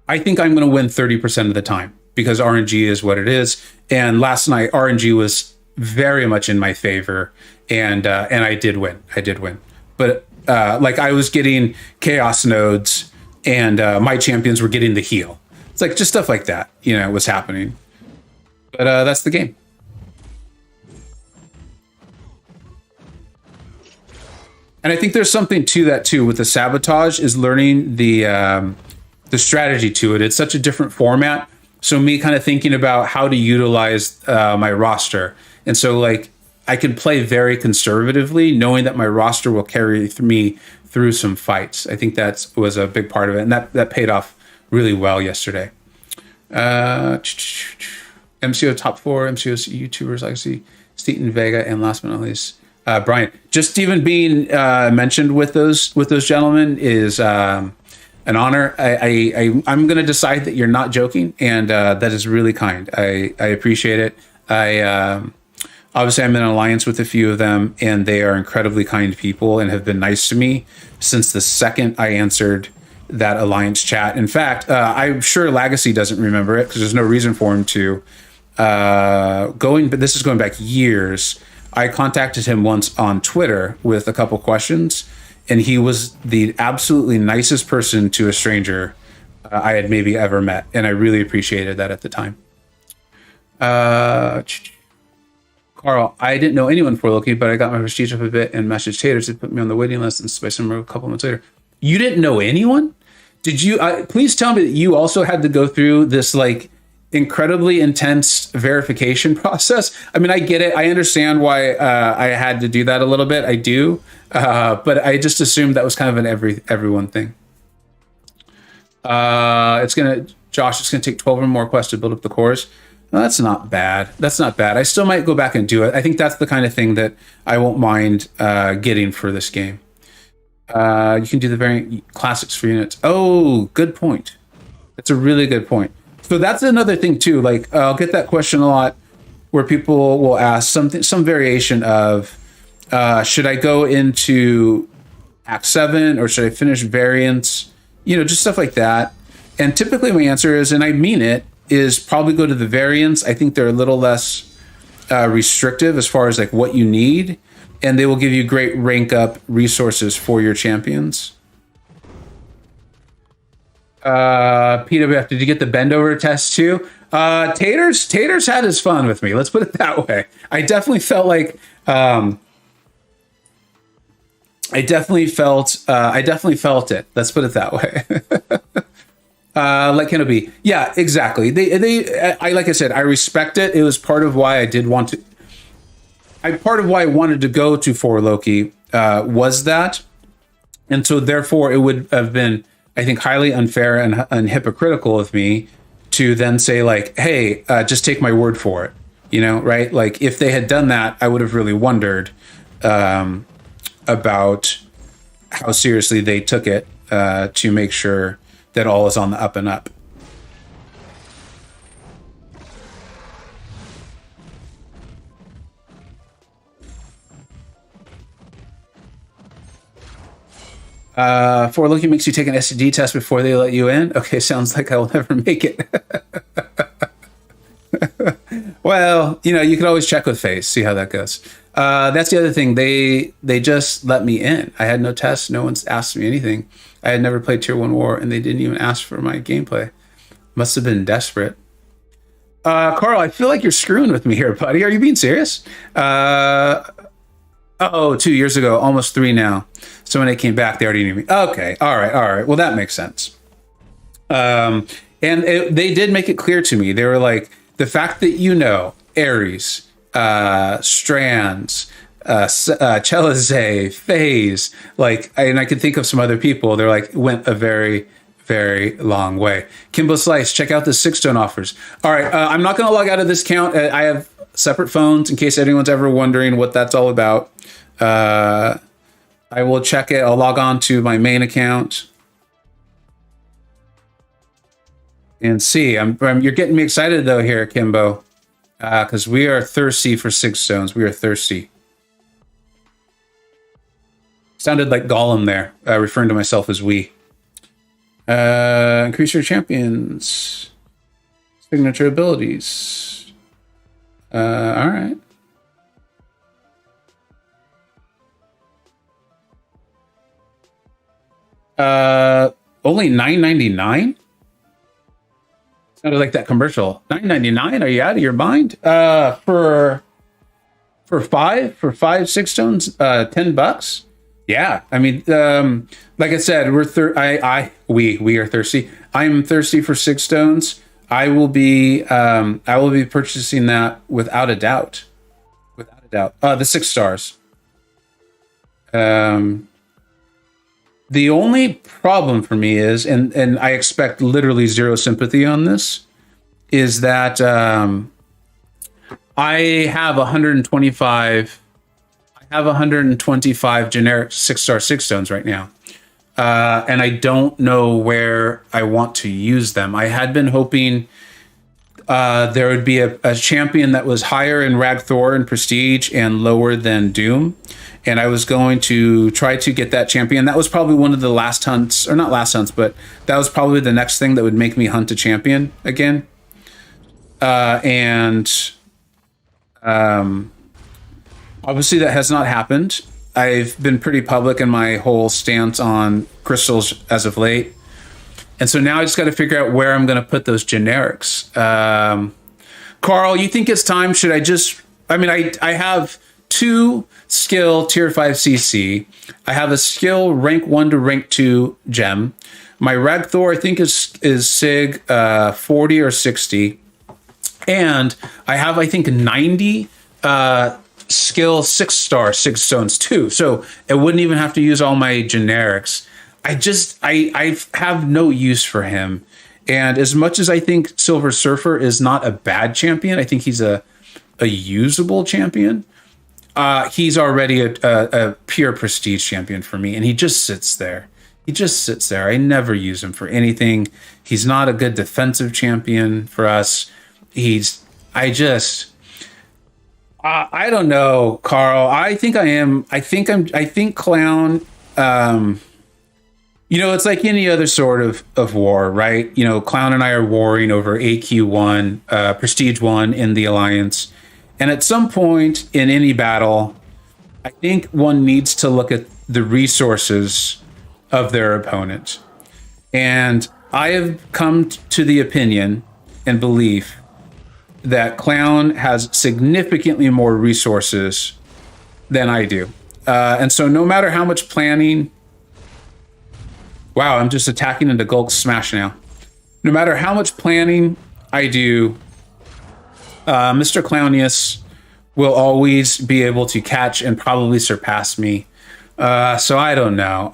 I think I'm going to win 30% of the time because RNG is what it is. And last night, RNG was very much in my favor, and I did win. I did win, but like I was getting chaos nodes, and my champions were getting the heal. It's like just stuff like that, was happening. But that's the game. And I think there's something to that too with the sabotage is learning the strategy to it. It's such a different format. So me kind of thinking about how to utilize my roster. And so like I can play very conservatively, knowing that my roster will carry me through some fights. I think that was a big part of it. And that paid off really well yesterday. MCO top 4, MCO YouTubers, I see Steaton, Vega, and last but not least, Brian. Just even being mentioned with those gentlemen is an honor. I'm going to decide that you're not joking, and that is really kind. I appreciate it. Obviously I'm in an alliance with a few of them, and they are incredibly kind people and have been nice to me since the second I answered that alliance chat. In fact, I'm sure Legacy doesn't remember it because there's no reason for him to. But this is going back years. I contacted him once on Twitter with a couple questions, and he was the absolutely nicest person to a stranger I had maybe ever met, and I really appreciated that at the time. Carl, I didn't know anyone for Loki, but I got my prestige up a bit and messaged haters to put me on the waiting list and spice them a couple months later. You didn't know anyone? Did you? Please tell me that you also had to go through this like incredibly intense verification process. I mean, I get it. I understand why I had to do that a little bit. I do, but I just assumed that was kind of an everyone thing. Josh, it's gonna take 12 or more quests to build up the cores. No, that's not bad. That's not bad. I still might go back and do it. I think that's the kind of thing that I won't mind getting for this game. You can do the variant classics for units. Oh, good point. That's a really good point. So that's another thing too. Like I'll get that question a lot, where people will ask some variation of, should I go into Act 7 or should I finish variants? Just stuff like that. And typically my answer is, and I mean it, is probably go to the variants. I think they're a little less restrictive as far as like what you need, and they will give you great rank up resources for your champions. PWF, did you get the bend over test too? Taters had his fun with me. Let's put it that way. I definitely felt like I definitely felt it. Let's put it that way. Like Kenobi. Yeah, exactly. I like I said, I respect it. It was part of why I did want to. Part of why I wanted to go to For Loki was that, and so therefore it would have been, I think, highly unfair and hypocritical of me to then say like, hey, just take my word for it. Right? Like if they had done that, I would have really wondered about how seriously they took it to make sure that all is on the up and up. For Loki makes you take an STD test before they let you in. Okay, sounds like I will never make it. Well, you can always check with Face, see how that goes. That's the other thing. They just let me in. I had no tests. No one's asked me anything. I had never played Tier 1 War, and they didn't even ask for my gameplay. Must have been desperate. Carl, I feel like you're screwing with me here, buddy. Are you being serious? 2 years ago, almost 3 now. So when they came back, they already knew me. Okay, all right. Well, that makes sense. And they did make it clear to me. They were like, the fact that Ares, Strands, Chelizé, FaZe, and I could think of some other people. They're like, went a very, very long way. Kimbo Slice, check out the 6-stone offers. All right, I'm not going to log out of this count. I have separate phones in case anyone's ever wondering what that's all about. I will check it. I'll log on to my main account and see. You're getting me excited though here, Kimbo, because we are thirsty for 6 stones. We are thirsty. Sounded like Gollum there, referring to myself as we. Increase your champions. Signature abilities. All right. Only $9.99. Sounded like that commercial. $9.99. Are you out of your mind? For five 6-stones, $10. Yeah, I mean, like I said, we are thirsty. I'm thirsty for 6-stones. I will be purchasing that without a doubt. Without a doubt. The 6 stars. The only problem for me is, and I expect literally zero sympathy on this, is that I have 125. I have 125 generic 6-star 6-stones right now, and I don't know where I want to use them. I had been hoping there would be a champion that was higher in Rag Thor and Prestige and lower than Doom. And I was going to try to get that champion. That was probably one of the last hunts, or not last hunts, but that was probably the next thing that would make me hunt a champion again. Obviously that has not happened. I've been pretty public in my whole stance on crystals as of late. And so now I just got to figure out where I'm going to put those generics. Carl, you think it's time? Should I just, I have 2 skill tier 5 CC. I have a skill rank 1 to rank 2 gem. My Rag Thor, I think, is Sig 40 or 60. And I have, I think, 90 skill 6-star 6 stones too. So it wouldn't even have to use all my generics. I have no use for him. And as much as I think Silver Surfer is not a bad champion, I think he's a usable champion. He's already a pure prestige champion for me, and he just sits there. I never use him for anything. He's not a good defensive champion for us. I don't know, Carl. I think Clown. It's like any other sort of war, right? Clown and I are warring over AQ1, Prestige 1 in the Alliance. And at some point in any battle, I think one needs to look at the resources of their opponent. And I have come to the opinion and belief that Clown has significantly more resources than I do. And so no matter how much planning... Wow, I'm just attacking into Gulk Smash now. No matter how much planning I do... Mr. Clownius will always be able to catch and probably surpass me. So I don't know.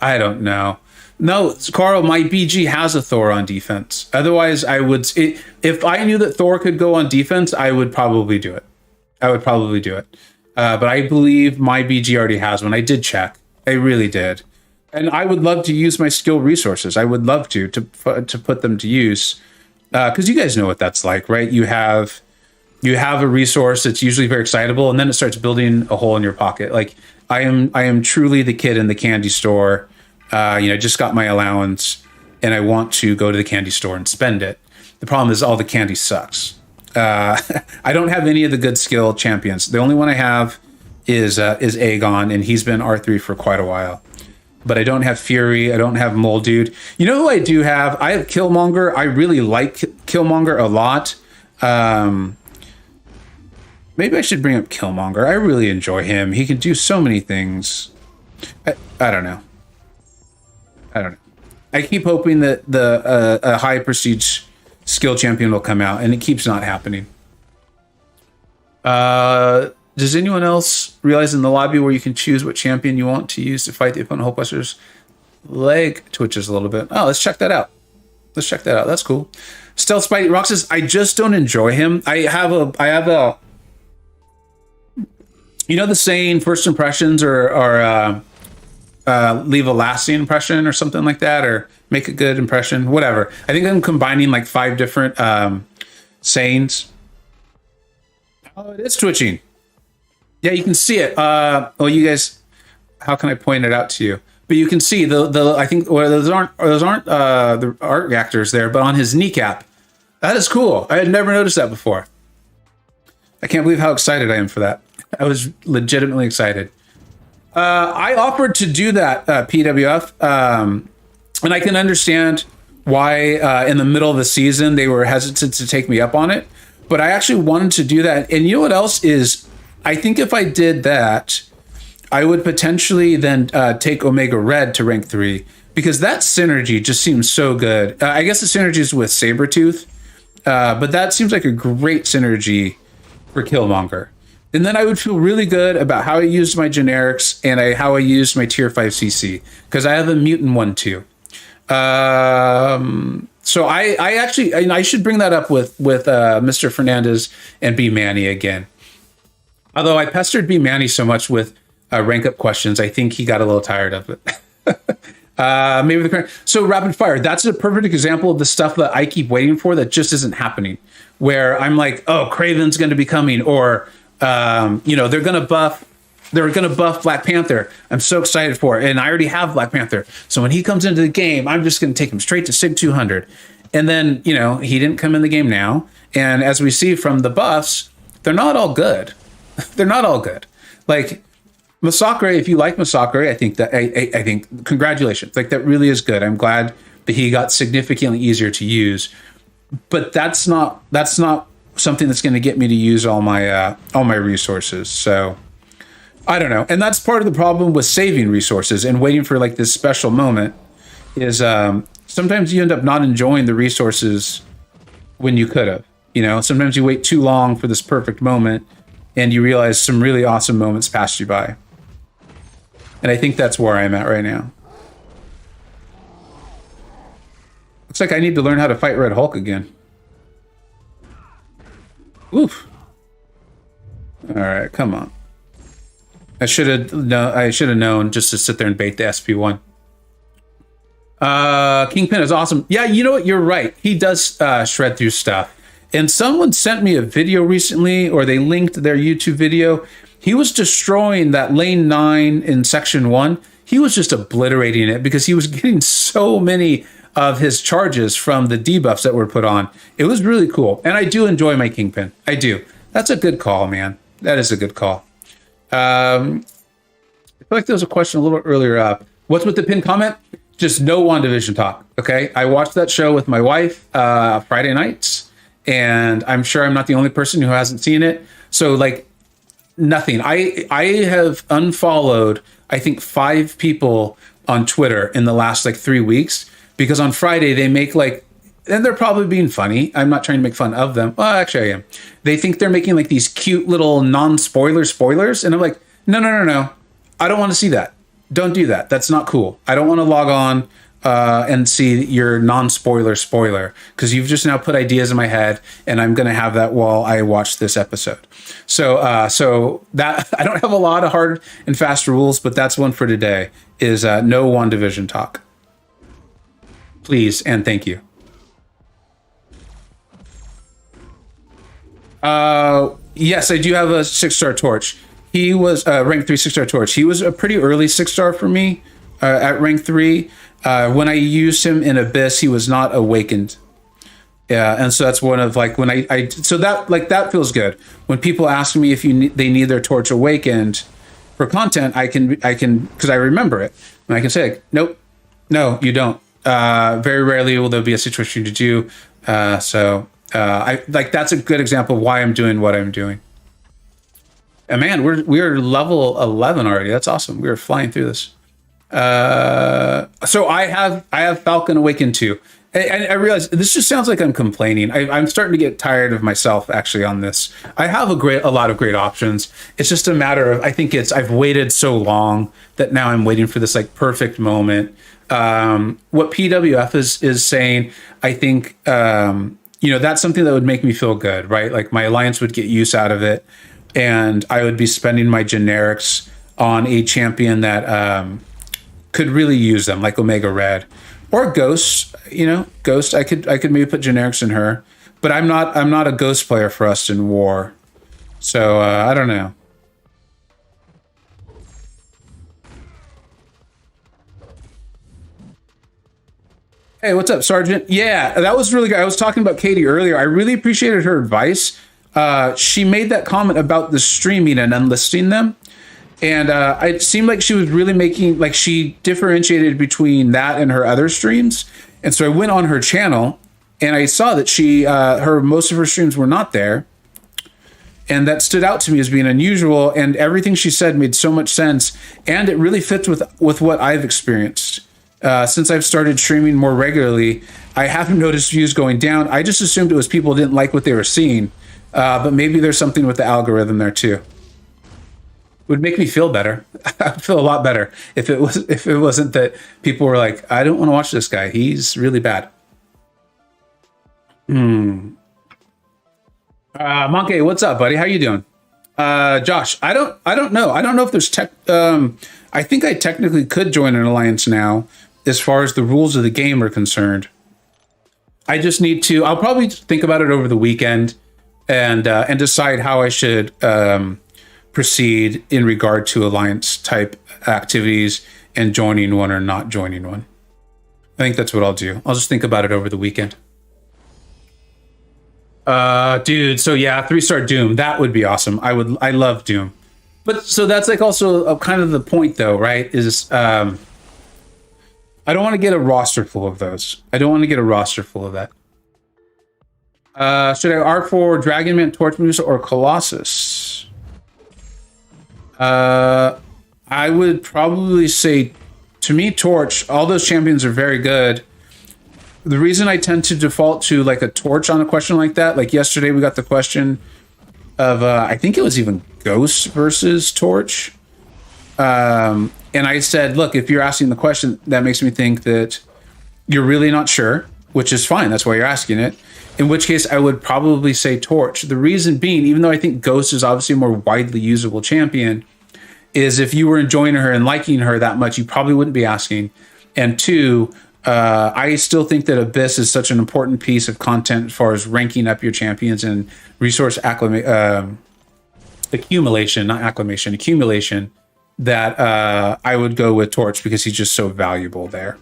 No, Carl, my BG has a Thor on defense. Otherwise, if I knew that Thor could go on defense, I would probably do it. But I believe my BG already has one. I did check. I really did. And I would love to use my skill resources. I would love to put them to use. Because you guys know what that's like, right? You have a resource that's usually very excitable, and then it starts building a hole in your pocket. Like I am truly the kid in the candy store. Just got my allowance, and I want to go to the candy store and spend it. The problem is all the candy sucks. I don't have any of the good skill champions. The only one I have is Aegon, and he's been R3 for quite a while. But I don't have Fury. I don't have Mole Dude. You know who I do have? I have Killmonger. I really like Killmonger a lot. Maybe I should bring up Killmonger. I really enjoy him. He can do so many things. I don't know. I keep hoping that a high prestige skill champion will come out, and it keeps not happening. Does anyone else realize in the lobby where you can choose what champion you want to use to fight the opponent? Hulkbuster's leg twitches a little bit. Oh, let's check that out. That's cool. Stealth Spidey Rock says, I just don't enjoy him. I have a the saying, first impressions or leave a lasting impression or something like that, or make a good impression, whatever. I think I'm combining like 5 different sayings. Oh, it is twitching. Yeah, you can see it. You guys, how can I point it out to you? But you can see I think those aren't the art reactors there, but on his kneecap. That is cool. I had never noticed that before. I can't believe how excited I am for that. I was legitimately excited. I offered to do that, PWF. And I can understand why in the middle of the season they were hesitant to take me up on it. But I actually wanted to do that. And you know what else is, I think if I did that, I would potentially then take Omega Red to rank 3, because that synergy just seems so good. I guess the synergy is with Sabretooth, but that seems like a great synergy for Killmonger. And then I would feel really good about how I used my generics and how I used my tier 5 CC, because I have a mutant one too. So I actually, I should bring that up with Mr. Fernandez and B Manny again. Although I pestered B Manny so much with rank up questions, I think he got a little tired of it. Maybe the current. So rapid fire, that's a perfect example of the stuff that I keep waiting for that just isn't happening. Where I'm like, oh, Kraven's going to be coming, or they're going to buff Black Panther. I'm so excited for it, and I already have Black Panther. So when he comes into the game, I'm just going to take him straight to Sig 200. And then he didn't come in the game now, and as we see from the buffs, they're not all good. They're not all good. Like MCoC, if you like MCoC, I think that I think congratulations. Like that really is good. I'm glad that he got significantly easier to use. But that's not something that's going to get me to use all my resources. So I don't know. And that's part of the problem with saving resources and waiting for like this special moment is sometimes you end up not enjoying the resources when you could have. Sometimes you wait too long for this perfect moment and you realize some really awesome moments passed you by. And I think that's where I'm at right now. Looks like I need to learn how to fight Red Hulk again. Oof. All right, come on. I should have known just to sit there and bait the SP1. Kingpin is awesome. Yeah, you know what? You're right. He does shred through stuff. And someone sent me a video recently, or they linked their YouTube video. He was destroying that lane 9 in section 1. He was just obliterating it because he was getting so many of his charges from the debuffs that were put on. It was really cool. And I do enjoy my Kingpin. I do. That's a good call, man. That is a good call. I feel like there was a question a little earlier up. What's with the pinned comment? Just no WandaVision talk, okay? I watched that show with my wife Friday nights, and I'm sure I'm not the only person who hasn't seen it. So, like, nothing. I have unfollowed, I think, 5 people on Twitter in the last, 3 weeks, because on Friday they make, and they're probably being funny. I'm not trying to make fun of them. Well, actually, I am. They think they're making, these cute little non-spoiler spoilers, and I'm like, no. I don't want to see that. Don't do that. That's not cool. I don't want to log on and see your non-spoiler spoiler, because you've just now put ideas in my head, and I'm going to have that while I watch this episode. So that I don't have a lot of hard and fast rules, but that's one for today, is no WandaVision talk. Please and thank you. Yes, I do have a 6-star torch. He was rank 3 6-star torch. He was a pretty early 6-star for me at rank 3. When I used him in Abyss, he was not awakened. Yeah, and so that's one of when I so that that feels good. When people ask me if they need their torch awakened for content, I can because I remember it, and I can say nope, no, you don't. Very rarely will there be a situation to do. I that's a good example of why I'm doing what I'm doing. And man, we're level 11 already. That's awesome. We are flying through this. So I have Falcon Awakened too. And I realize this just sounds like I'm complaining. I'm starting to get tired of myself actually on this. I have a lot of great options. It's just a matter of, I think I've waited so long that now I'm waiting for this perfect moment. What PWF is saying, I think, that's something that would make me feel good, right? My alliance would get use out of it, and I would be spending my generics on a champion that could really use them, like Omega Red or Ghost. Ghost. I could maybe put generics in her, but I'm not a Ghost player for us in War, so I don't know. Hey, what's up, Sergeant? Yeah, that was really good. I was talking about Katie earlier. I really appreciated her advice. She made that comment about the streaming and unlisting them. And it seemed like she was really making, like, she differentiated between that and her other streams. And so I went on her channel and I saw that most of her streams were not there. And that stood out to me as being unusual. And everything she said made so much sense. And it really fits with what I've experienced. Since I've started streaming more regularly, I haven't noticed views going down. I just assumed it was people didn't like what they were seeing. But maybe there's something with the algorithm there too. Would make me feel better. I'd feel a lot better if it wasn't that people were like, I don't want to watch this guy. He's really bad. Monkey, what's up, buddy? How you doing? Josh, I don't know. I don't know if there's tech. I think I technically could join an alliance now, as far as the rules of the game are concerned. I just need to. I'll probably think about it over the weekend and decide how I should proceed in regard to alliance type activities and joining one or not joining one. I think that's what I'll do. I'll just think about it over the weekend. Dude, so yeah, 3-star Doom, that would be awesome. I love Doom. But so that's like also a kind of the point though, right? Is I don't want to get a roster full of those. I don't want to get a roster full of that. Should I R4 Dragonman, Torch Medusa, or Colossus? I would probably say, to me, Torch. All those champions are very good. The reason I tend to default to like a Torch on a question like that, like yesterday we got the question of, I think it was even Ghost versus Torch. And I said, look, if you're asking the question, that makes me think that you're really not sure, which is fine. That's why you're asking it. In which case, I would probably say Torch. The reason being, even though I think Ghost is obviously a more widely usable champion, is if you were enjoying her and liking her that much, you probably wouldn't be asking. And two, I still think that Abyss is such an important piece of content as far as ranking up your champions and resource accumulation, not acclamation, accumulation, that I would go with Torch because he's just so valuable there.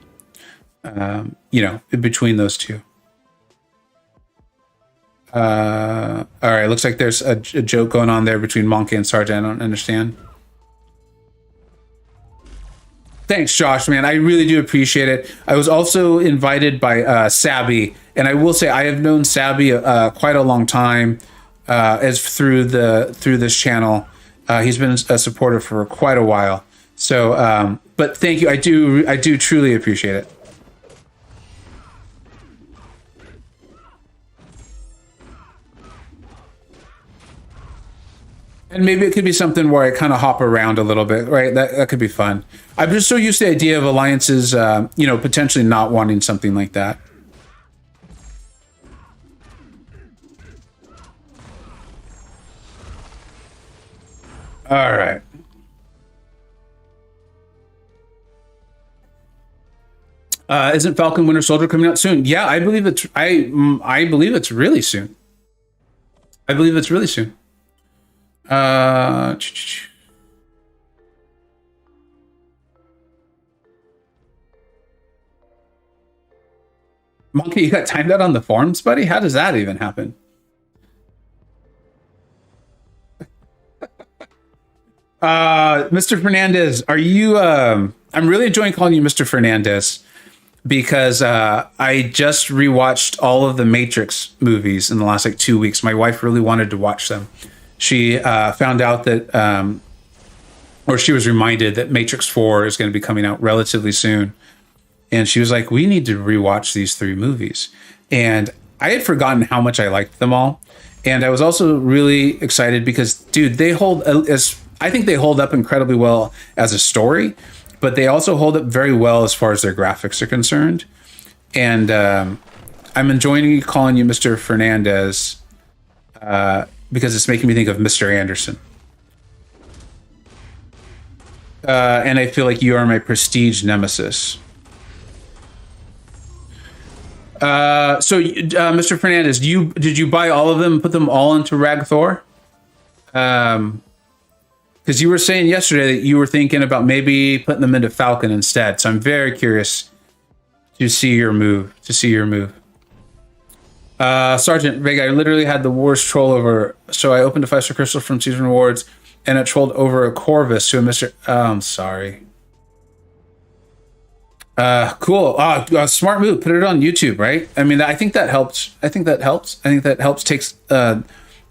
Between those two. All right, looks like there's a joke going on there between Monkey and Sergeant. I don't understand. Thanks, Josh, man. I really do appreciate it. I was also invited by Sabby, and I will say I have known Sabby quite a long time, as through this channel. He's been a supporter for quite a while. So, but thank you. I do truly appreciate it. And maybe it could be something where I kind of hop around a little bit, right? That could be fun. I'm just so used to the idea of alliances, potentially not wanting something like that. All right. Isn't Falcon Winter Soldier coming out soon? Yeah, I believe it's. I believe it's really soon. I believe it's really soon. Monkey, you got timed out on the forums, buddy? How does that even happen? Mr. Fernandez, are you I'm really enjoying calling you Mr. Fernandez because I just rewatched all of the Matrix movies in the last 2 weeks. My wife really wanted to watch them. She found out that, or she was reminded that Matrix 4 is going to be coming out relatively soon. And she was like, we need to rewatch these 3 movies. And I had forgotten how much I liked them all. And I was also really excited because, dude, I think they hold up incredibly well as a story, but they also hold up very well as far as their graphics are concerned. And I'm enjoying calling you Mr. Fernandez, because it's making me think of Mr. Anderson. And I feel like you are my prestige nemesis. Mr. Fernandez, did you buy all of them and put them all into Rag Thor? Because you were saying yesterday that you were thinking about maybe putting them into Falcon instead. So I'm very curious to see your move. Sergeant Vega, I literally had the worst troll over. So I opened a 5-star crystal from Season Rewards, and it trolled over a Corvus to a Mr. Oh, I'm sorry. Cool. Smart move. Put it on YouTube, right? I mean, I think that helps. I think that helps. I think that helps takes the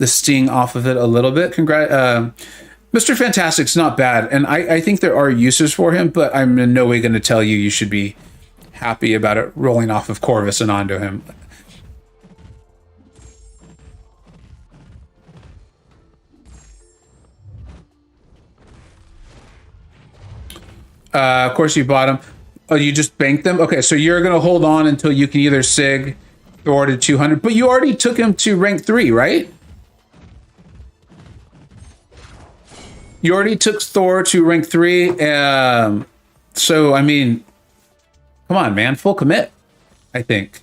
sting off of it a little bit. Mr. Fantastic's not bad, and I think there are uses for him, but I'm in no way going to tell you should be happy about it rolling off of Corvus and onto him. Of course, you bought them. Oh, you just banked them? Okay, so you're going to hold on until you can either SIG Thor to 200. But you already took him to rank 3, right? You already took Thor to rank 3. So, I mean, come on, man. Full commit, I think.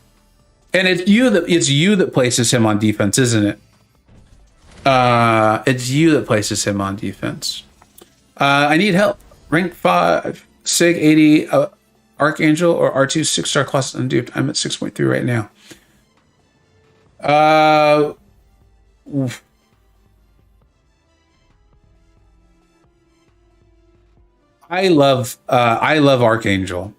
And it's you that places him on defense, isn't it? It's you that places him on defense. I need help. Rank 5, SIG 80, Archangel, or R2 6-star class unduped. I'm at 6.3 right now. I love Archangel.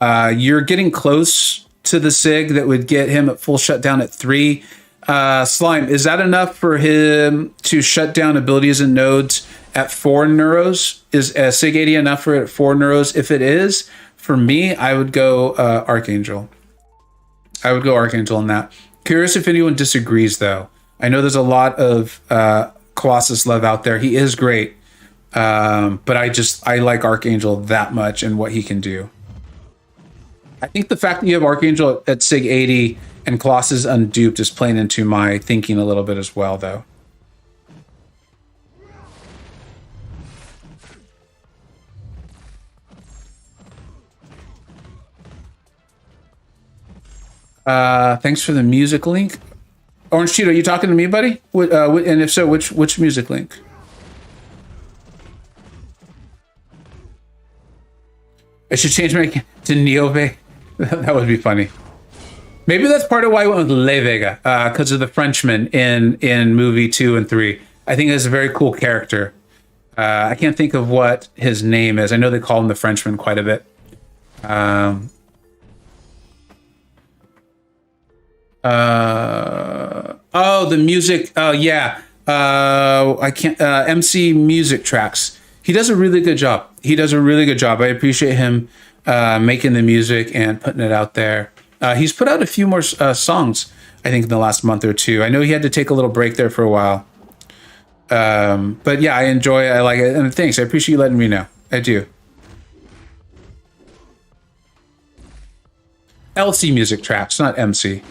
You're getting close to the SIG that would get him at full shutdown at 3. Slime, is that enough for him to shut down abilities and nodes at 4 neuros? Is SIG 80 enough for it at 4 neuros? If it is, for me, I would go Archangel. I would go Archangel in that. Curious if anyone disagrees, though. I know there's a lot of Colossus love out there. He is great. But I like Archangel that much and what he can do. I think the fact that you have Archangel at SIG 80 and Colossus unduped is playing into my thinking a little bit as well, though. Thanks for the music link. Orange Cheeto, are you talking to me, buddy? And if so, which music link? I should change my to Neove. That would be funny. Maybe that's part of why I went with Le Vega, because of the Frenchman in movie 2 and 3. I think it's a very cool character. I can't think of what his name is. I know they call him the Frenchman quite a bit. Oh, the music. Oh, yeah. I can't. MC Music Tracks. He does a really good job. I appreciate him making the music and putting it out there. He's put out a few more songs, I think, in the last month or two. I know he had to take a little break there for a while. But yeah, I enjoy it. I like it. And thanks. I appreciate you letting me know. I do. LC Music Tracks, not MC.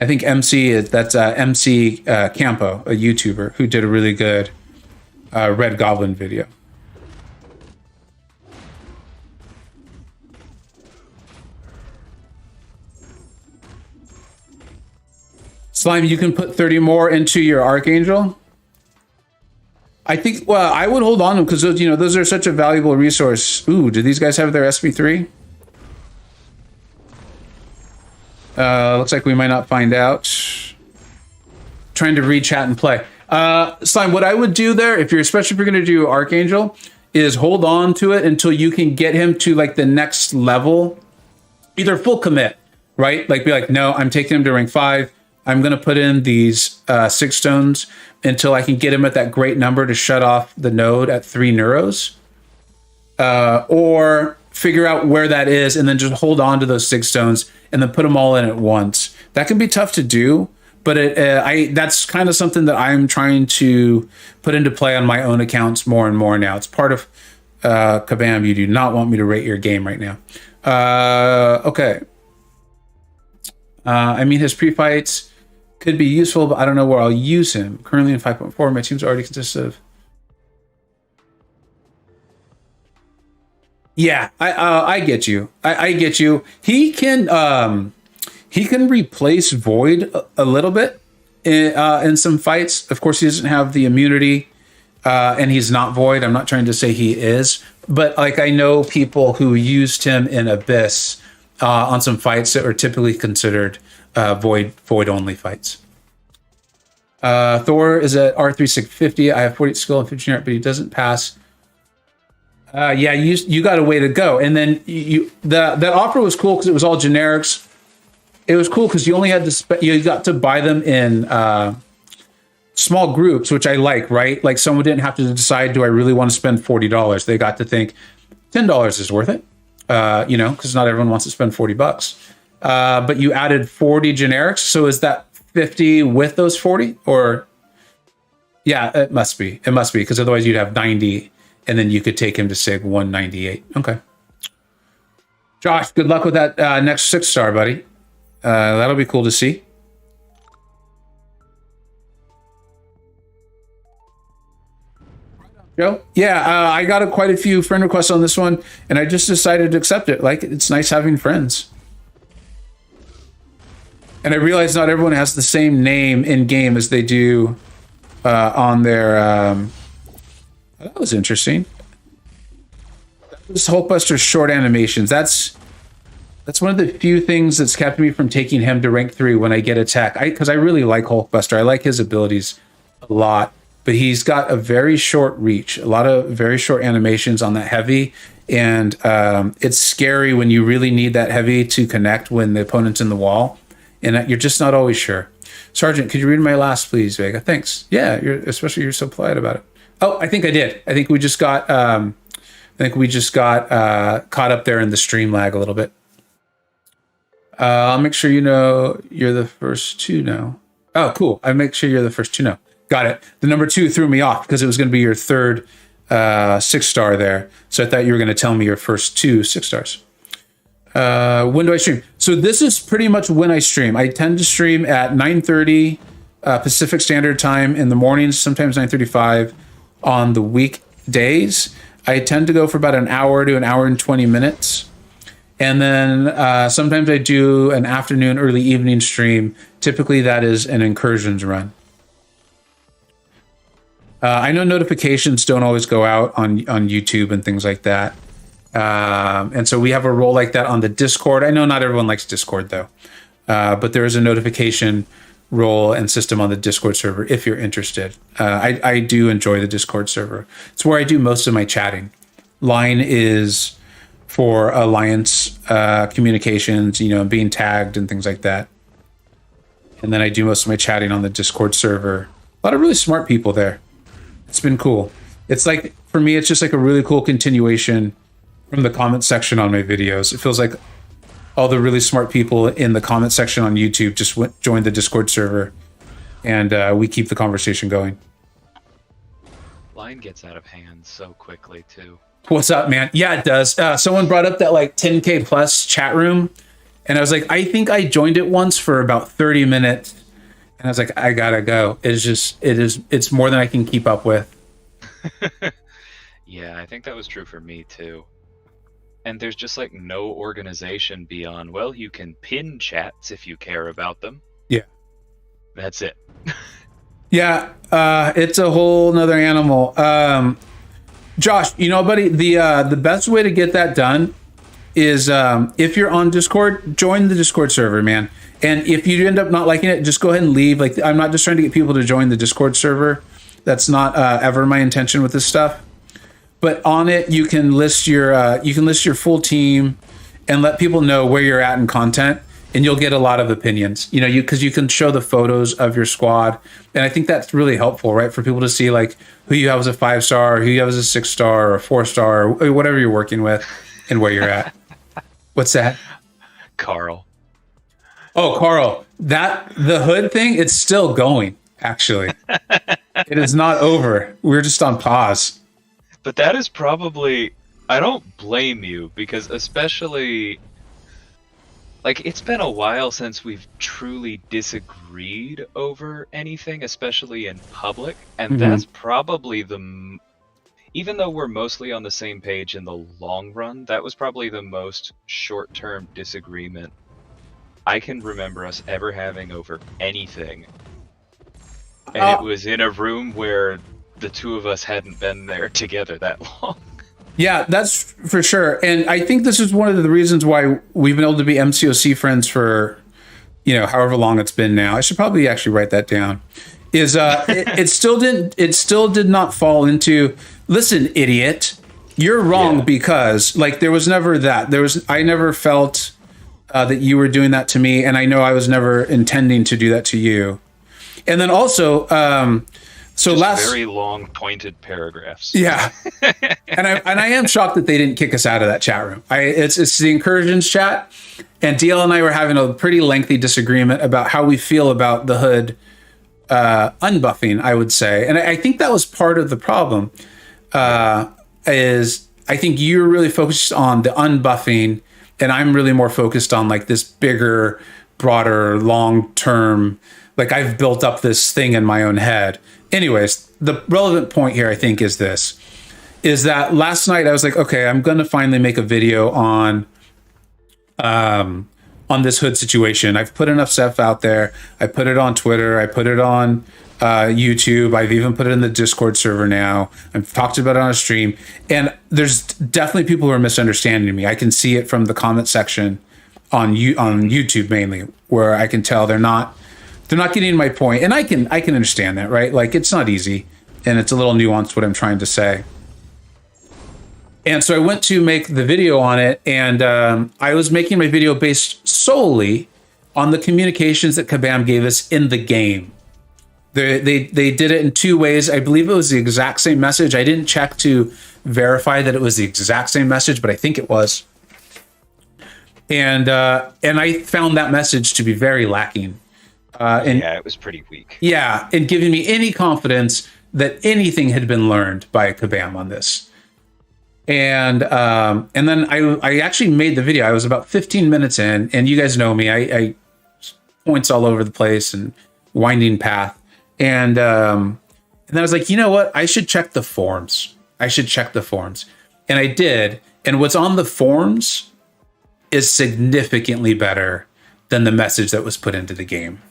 I think that's MC Campo, a YouTuber who did a really good Red Goblin video. Slime, you can put 30 more into your Archangel. I think, well, I would hold on to them because those are such a valuable resource. Ooh, do these guys have their SP3? Looks like we might not find out. Trying to read chat and play. Slime, what I would do there, especially if you're going to do Archangel, is hold on to it until you can get him to like the next level. Either full commit, right? Like be like, no, I'm taking him to rank 5. I'm going to put in these 6 stones until I can get him at that great number to shut off the node at 3 neuros. Or figure out where that is and then just hold on to those 6 stones and then put them all in at once. That can be tough to do, but that's kind of something that I'm trying to put into play on my own accounts more and more now. It's part of Kabam. You do not want me to rate your game right now. Okay. I mean, his pre-fights could be useful, but I don't know where I'll use him. Currently in 5.4, my team's already consists of... Yeah, I get you. I get you. He can replace Void a little bit in some fights. Of course, he doesn't have the immunity, and he's not Void. I'm not trying to say he is, but like I know people who used him in Abyss on some fights that are typically considered void only fights. Thor is at R3 650. I have 40 skill and 50 generic, but he doesn't pass. Yeah, you got a way to go. And then that offer was cool because it was all generics. It was cool because you only had to you got to buy them in small groups, which I like, right? Like someone didn't have to decide, do I really want to spend $40? They got to think $10 is worth it, because not everyone wants to spend $40. But you added 40 generics. So is that 50 with those 40? Or yeah, it must be because otherwise you'd have 90 and then you could take him to SIG 198. Okay. Josh, good luck with that next 6-star, buddy. That'll be cool to see. Joe? Yeah, I got quite a few friend requests on this one, and I just decided to accept it. Like, it's nice having friends. And I realize not everyone has the same name in game as they do on their. That was interesting. That was Hulkbuster's short animations. That's one of the few things that's kept me from taking him to rank 3 when I get attack. Because I really like Hulkbuster. I like his abilities a lot, but he's got a very short reach, a lot of very short animations on that heavy, and it's scary when you really need that heavy to connect when the opponent's in the wall, and you're just not always sure. Sergeant, could you read my last, please, Vega? Thanks. Yeah, especially you're so polite about it. Oh, I think I did. I think we just got caught up there in the stream lag a little bit. I'll make sure you know you're the first to know. Oh, cool. I make sure you're the first to know. Got it. The number 2 threw me off because it was going to be your third 6-star there. So I thought you were going to tell me your first 2 6-stars. When do I stream? So this is pretty much when I stream. I tend to stream at 9:30 Pacific Standard Time in the mornings, sometimes 9:35 on the weekdays. I tend to go for about an hour to an hour and 20 minutes. And then sometimes I do an afternoon, early evening stream. Typically that is an incursions run. I know notifications don't always go out on YouTube and things like that. And so we have a role like that on the Discord. I know not everyone likes Discord though. But there is a notification role and system on the Discord server if you're interested. I do enjoy the Discord server. It's where I do most of my chatting. Line is for alliance communications, being tagged and things like that. And then I do most of my chatting on the Discord server. A lot of really smart people there. It's been cool. It's like, for me, it's just like a really cool continuation from the comment section on my videos. It feels like all the really smart people in the comment section on YouTube just joined the Discord server, and we keep the conversation going. Line gets out of hand so quickly too. What's up, man? Yeah, it does. Someone brought up that like 10K plus chat room, and I was like, I think I joined it once for about 30 minutes, and I was like, I gotta go. It's more than I can keep up with. Yeah, I think that was true for me too. And there's just like no organization beyond, well, you can pin chats if you care about them. Yeah. That's it. Yeah, it's a whole nother animal. Josh, buddy, the best way to get that done is if you're on Discord, join the Discord server, man. And if you end up not liking it, just go ahead and leave. Like, I'm not just trying to get people to join the Discord server. That's not ever my intention with this stuff. But on it, you can list your full team and let people know where you're at in content, and you'll get a lot of opinions. Because you can show the photos of your squad, and I think that's really helpful, right, for people to see like who you have as a 5-star, who you have as a 6-star or a 4-star, or whatever you're working with, and where you're at. What's that? Carl. Oh, Carl, the hood thing, it's still going. Actually, it is not over. We're just on pause. But that is probably, I don't blame you, because especially, like, it's been a while since we've truly disagreed over anything, especially in public, and that's probably even though we're mostly on the same page in the long run, that was probably the most short-term disagreement I can remember us ever having over anything. And it was in a room where the two of us hadn't been there together that long. Yeah, that's for sure. And I think this is one of the reasons why we've been able to be MCoC friends for, however long it's been now. I should probably actually write that down. is it still did not fall into, listen, idiot, you're wrong, because like there was never that. I never felt that you were doing that to me, and I know I was never intending to do that to you. And then also, so just very long pointed paragraphs. Yeah, and I am shocked that they didn't kick us out of that chat room. It's the incursions chat, and DL and I were having a pretty lengthy disagreement about how we feel about the hood unbuffing, I would say, and I think that was part of the problem. Is I think you're really focused on the unbuffing, and I'm really more focused on like this bigger, broader, long term. Like I've built up this thing in my own head. Anyways, the relevant point here, I think, is that last night I was like, okay, I'm going to finally make a video on this hood situation. I've put enough stuff out there. I put it on Twitter. I put it on YouTube. I've even put it in the Discord server now. I've talked about it on a stream. And there's definitely people who are misunderstanding me. I can see it from the comment section on YouTube mainly, where I can tell they're not getting my point. And I can understand that, right? Like it's not easy, and it's a little nuanced what I'm trying to say. And so I went to make the video on it, and I was making my video based solely on the communications that Kabam gave us in the game. They did it in two ways. I believe it was the exact same message. I didn't check to verify that it was the exact same message, but I think it was. And I found that message to be very lacking. It was pretty weak. Yeah, and giving me any confidence that anything had been learned by Kabam on this. And then I actually made the video. I was about 15 minutes in, and you guys know me. I points all over the place and winding path. And then I was like, you know what? I should check the forums. And I did. And what's on the forums is significantly better than the message that was put into the game.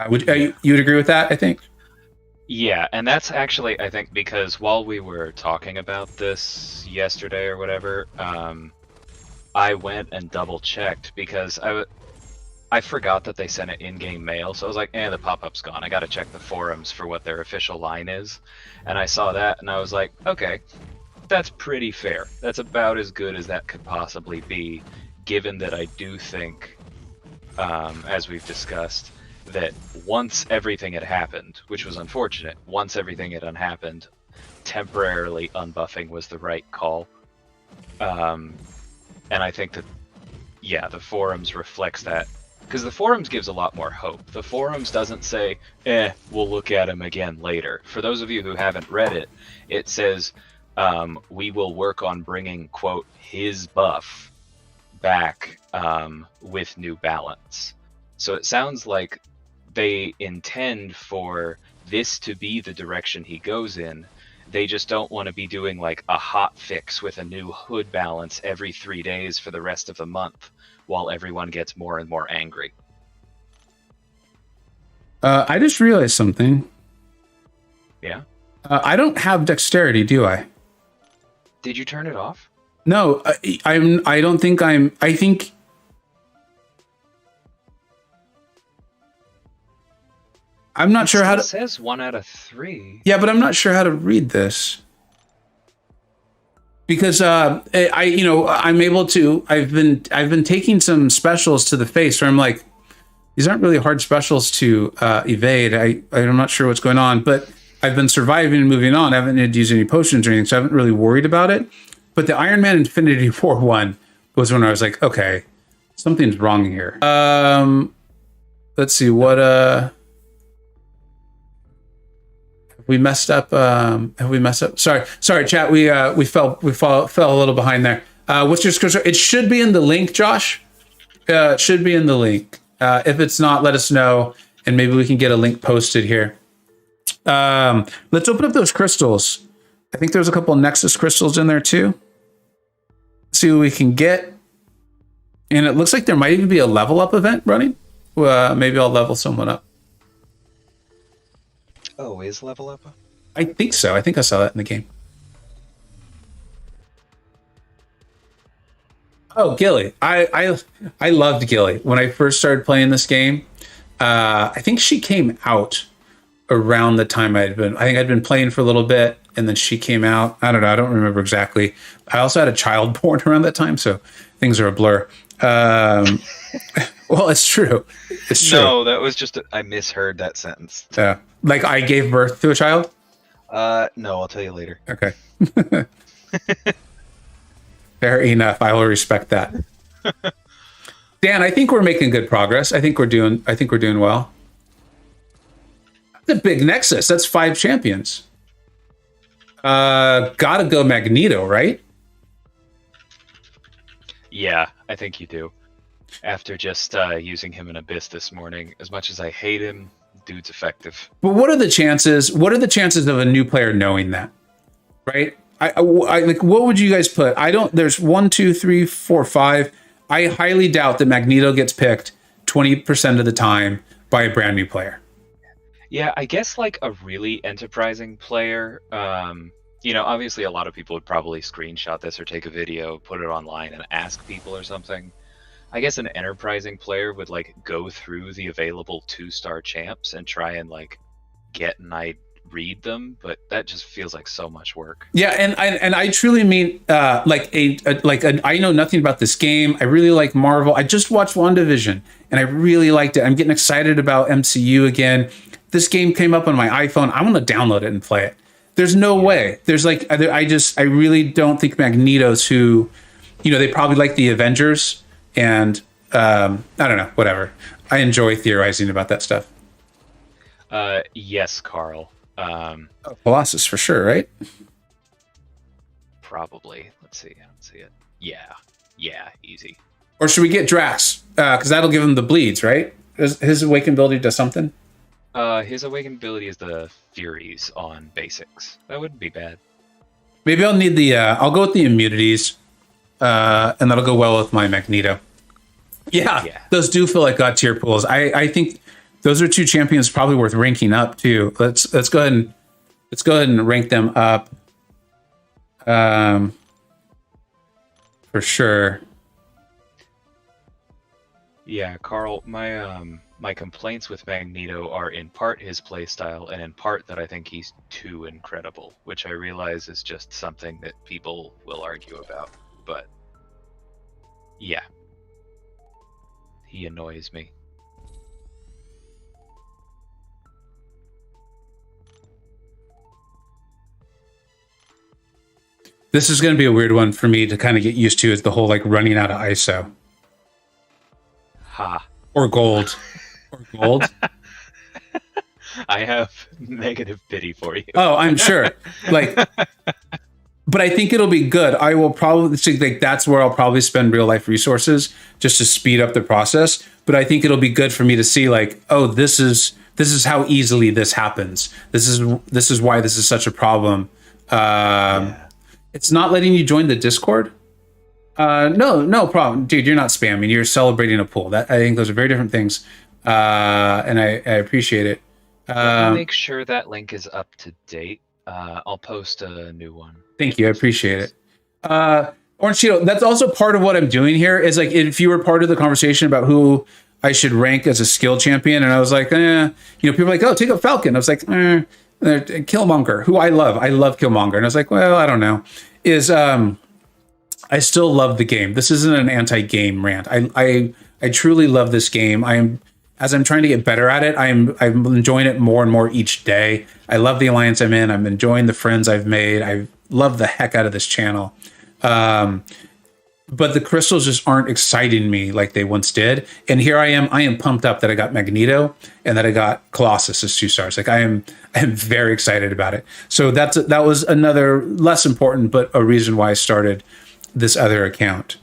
You would agree with that, I think? Yeah, and that's actually, I think, because while we were talking about this yesterday or whatever, I went and double checked because I forgot that they sent it in-game mail, so I was like, the pop-up's gone. I gotta check the forums for what their official line is. And I saw that, and I was like, okay, that's pretty fair. That's about as good as that could possibly be, given that I do think, as we've discussed, that once everything had happened, which was unfortunate, once everything had happened, temporarily unbuffing was the right call. And I think that, the forums reflects that. Because the forums gives a lot more hope. The forums doesn't say, we'll look at him again later. For those of you who haven't read it, it says, we will work on bringing, quote, his buff back with new balance. So it sounds like they intend for this to be the direction he goes in. They just don't want to be doing like a hot fix with a new hood balance every 3 days for the rest of the month while everyone gets more and more angry. I just realized something. Yeah? I don't have dexterity, do I? Did you turn it off? No, I don't think I think... I'm not sure how to... It says 1 out of 3. Yeah, but I'm not sure how to read this. Because I'm able to... I've been taking some specials to the face where I'm like, these aren't really hard specials to evade. I'm not sure what's going on, but I've been surviving and moving on. I haven't had to use any potions or anything, so I haven't really worried about it. But the Iron Man Infinity War one was when I was like, okay, something's wrong here. Let's see, what... We messed up. Have we messed up? Sorry, chat. We fell a little behind there. What's your score? It should be in the link, Josh. It should be in the link. If it's not, let us know, and maybe we can get a link posted here. Let's open up those crystals. I think there's a couple of Nexus crystals in there too. See what we can get. And it looks like there might even be a level up event running. Maybe I'll level someone up. Oh, is level up? I think so. I think I saw that in the game. Oh, Gilly. I loved Gilly when I first started playing this game. I think she came out around the time I think I'd been playing for a little bit, and then she came out. I don't know. I don't remember exactly. I also had a child born around that time, so things are a blur. Well, it's true. It's true. No, that was just I misheard that sentence. Yeah. Like I gave birth to a child? No, I'll tell you later. Okay. Fair enough. I will respect that. Dan, I think we're making good progress. I think we're doing well. That's a big nexus. That's 5 champions. Gotta go Magneto, right? Yeah, I think you do. After just using him in Abyss this morning, as much as I hate him, dude's effective. But what are the chances? What are the chances of a new player knowing that? Right? I like. What would you guys put? I don't. There's 1, 2, 3, 4, 5. I highly doubt that Magneto gets picked 20% of the time by a brand new player. Yeah, I guess like a really enterprising player. Obviously a lot of people would probably screenshot this or take a video, put it online, and ask people or something. I guess an enterprising player would like go through the available 2-star champs and try and like get and I read them, but that just feels like so much work. Yeah, and I truly mean I know nothing about this game. I really like Marvel. I just watched WandaVision and I really liked it. I'm getting excited about MCU again. This game came up on my iPhone. I'm gonna download it and play it. There's no way. There's like I really don't think Magneto's who, they probably like the Avengers. And I don't know, whatever. I enjoy theorizing about that stuff. Yes, Carl. Colossus for sure, right? Probably. Let's see. I don't see it. Yeah, easy. Or should we get Drax? Because that'll give him the bleeds, right? His awakened ability does something? His awakened ability is the Furies on basics. That wouldn't be bad. Maybe I'll need I'll go with the immunities. And that'll go well with my Magneto. Yeah, those do feel like God tier pools. I think those are 2 champions probably worth ranking up too. Let's go ahead and rank them up. For sure. Yeah, Carl, my complaints with Magneto are in part his playstyle and in part that I think he's too incredible, which I realize is just something that people will argue about. But yeah, he annoys me. This is going to be a weird one for me to kind of get used to, is the whole like running out of ISO. Ha. Or gold. Or gold. I have negative pity for you. Oh, I'm sure. But I think it'll be good. I will probably think that's where I'll probably spend real life resources just to speed up the process. But I think it'll be good for me to see like, oh, this is how easily this happens. This is why this is such a problem. It's not letting you join the Discord. No problem, dude. You're not spamming. You're celebrating a pool. I think those are very different things. And I appreciate it. I'll make sure that link is up to date. I'll post a new one. Thank you. I appreciate it. Orange Cheeto, that's also part of what I'm doing here is like, if you were part of the conversation about who I should rank as a skill champion, and I was like, people are like, oh, take up Falcon. I was like, Killmonger, who I love. I love Killmonger. And I was like, well, I don't know. I still love the game. This isn't an anti-game rant. I truly love this game. As I'm trying to get better at it, I'm enjoying it more and more each day. I love the alliance I'm in. I'm enjoying the friends I've made. I love the heck out of this channel. But the crystals just aren't exciting me like they once did. And here I am pumped up that I got Magneto and that I got Colossus as 2 stars. Like I am very excited about it. So that was another less important, but a reason why I started this other account.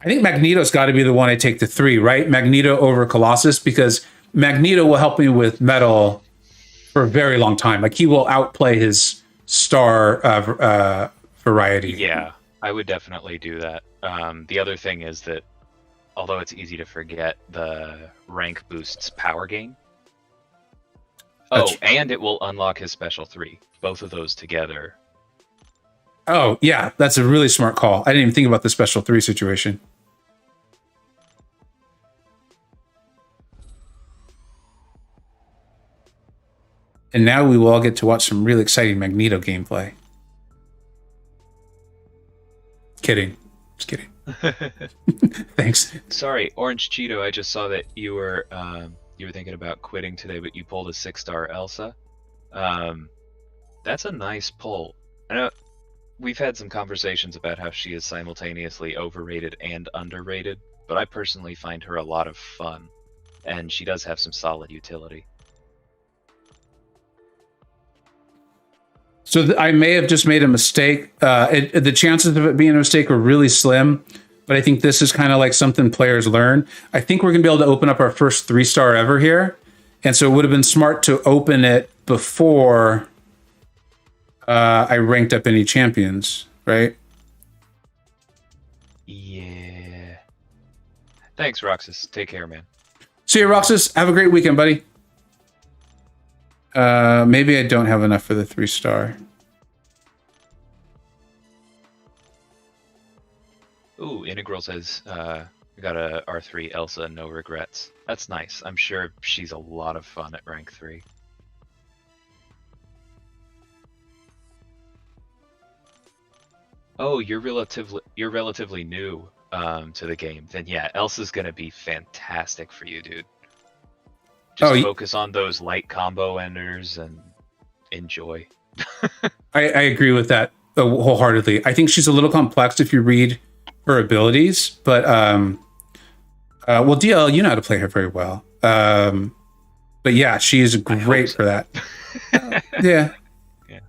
I think Magneto's got to be the one I take to 3, right? Magneto over Colossus, because Magneto will help me with metal for a very long time. Like he will outplay his star variety. Yeah, I would definitely do that. The other thing is that, although it's easy to forget, the rank boosts power gain. And it will unlock his special 3. Both of those together. Oh, yeah, that's a really smart call. I didn't even think about the special 3 situation. And now we will all get to watch some really exciting Magneto gameplay. Kidding. Just kidding. Thanks. Sorry, Orange Cheeto, I just saw that you were thinking about quitting today, but you pulled a 6-star Elsa. That's a nice pull. I know we've had some conversations about how she is simultaneously overrated and underrated, but I personally find her a lot of fun, and she does have some solid utility. So I may have just made a mistake. The chances of it being a mistake are really slim, but I think this is kind of like something players learn. I think we're going to be able to open up our first 3-star ever here, and so it would have been smart to open it before I ranked up any champions, right? Yeah. Thanks, Roxas. Take care, man. See you, Roxas. Have a great weekend, buddy. Maybe I don't have enough for the 3-star. Ooh, Integral says, we got a R3 Elsa, no regrets. That's nice. I'm sure she's a lot of fun at rank 3. Oh, you're relatively new to the game. Then yeah, Elsa's gonna be fantastic for you, dude. Just focus on those light combo enders and enjoy. I agree with that wholeheartedly. I think she's a little complex if you read her abilities, but well, DL, you know how to play her very well. But yeah, she is great for that. Yeah. Yeah.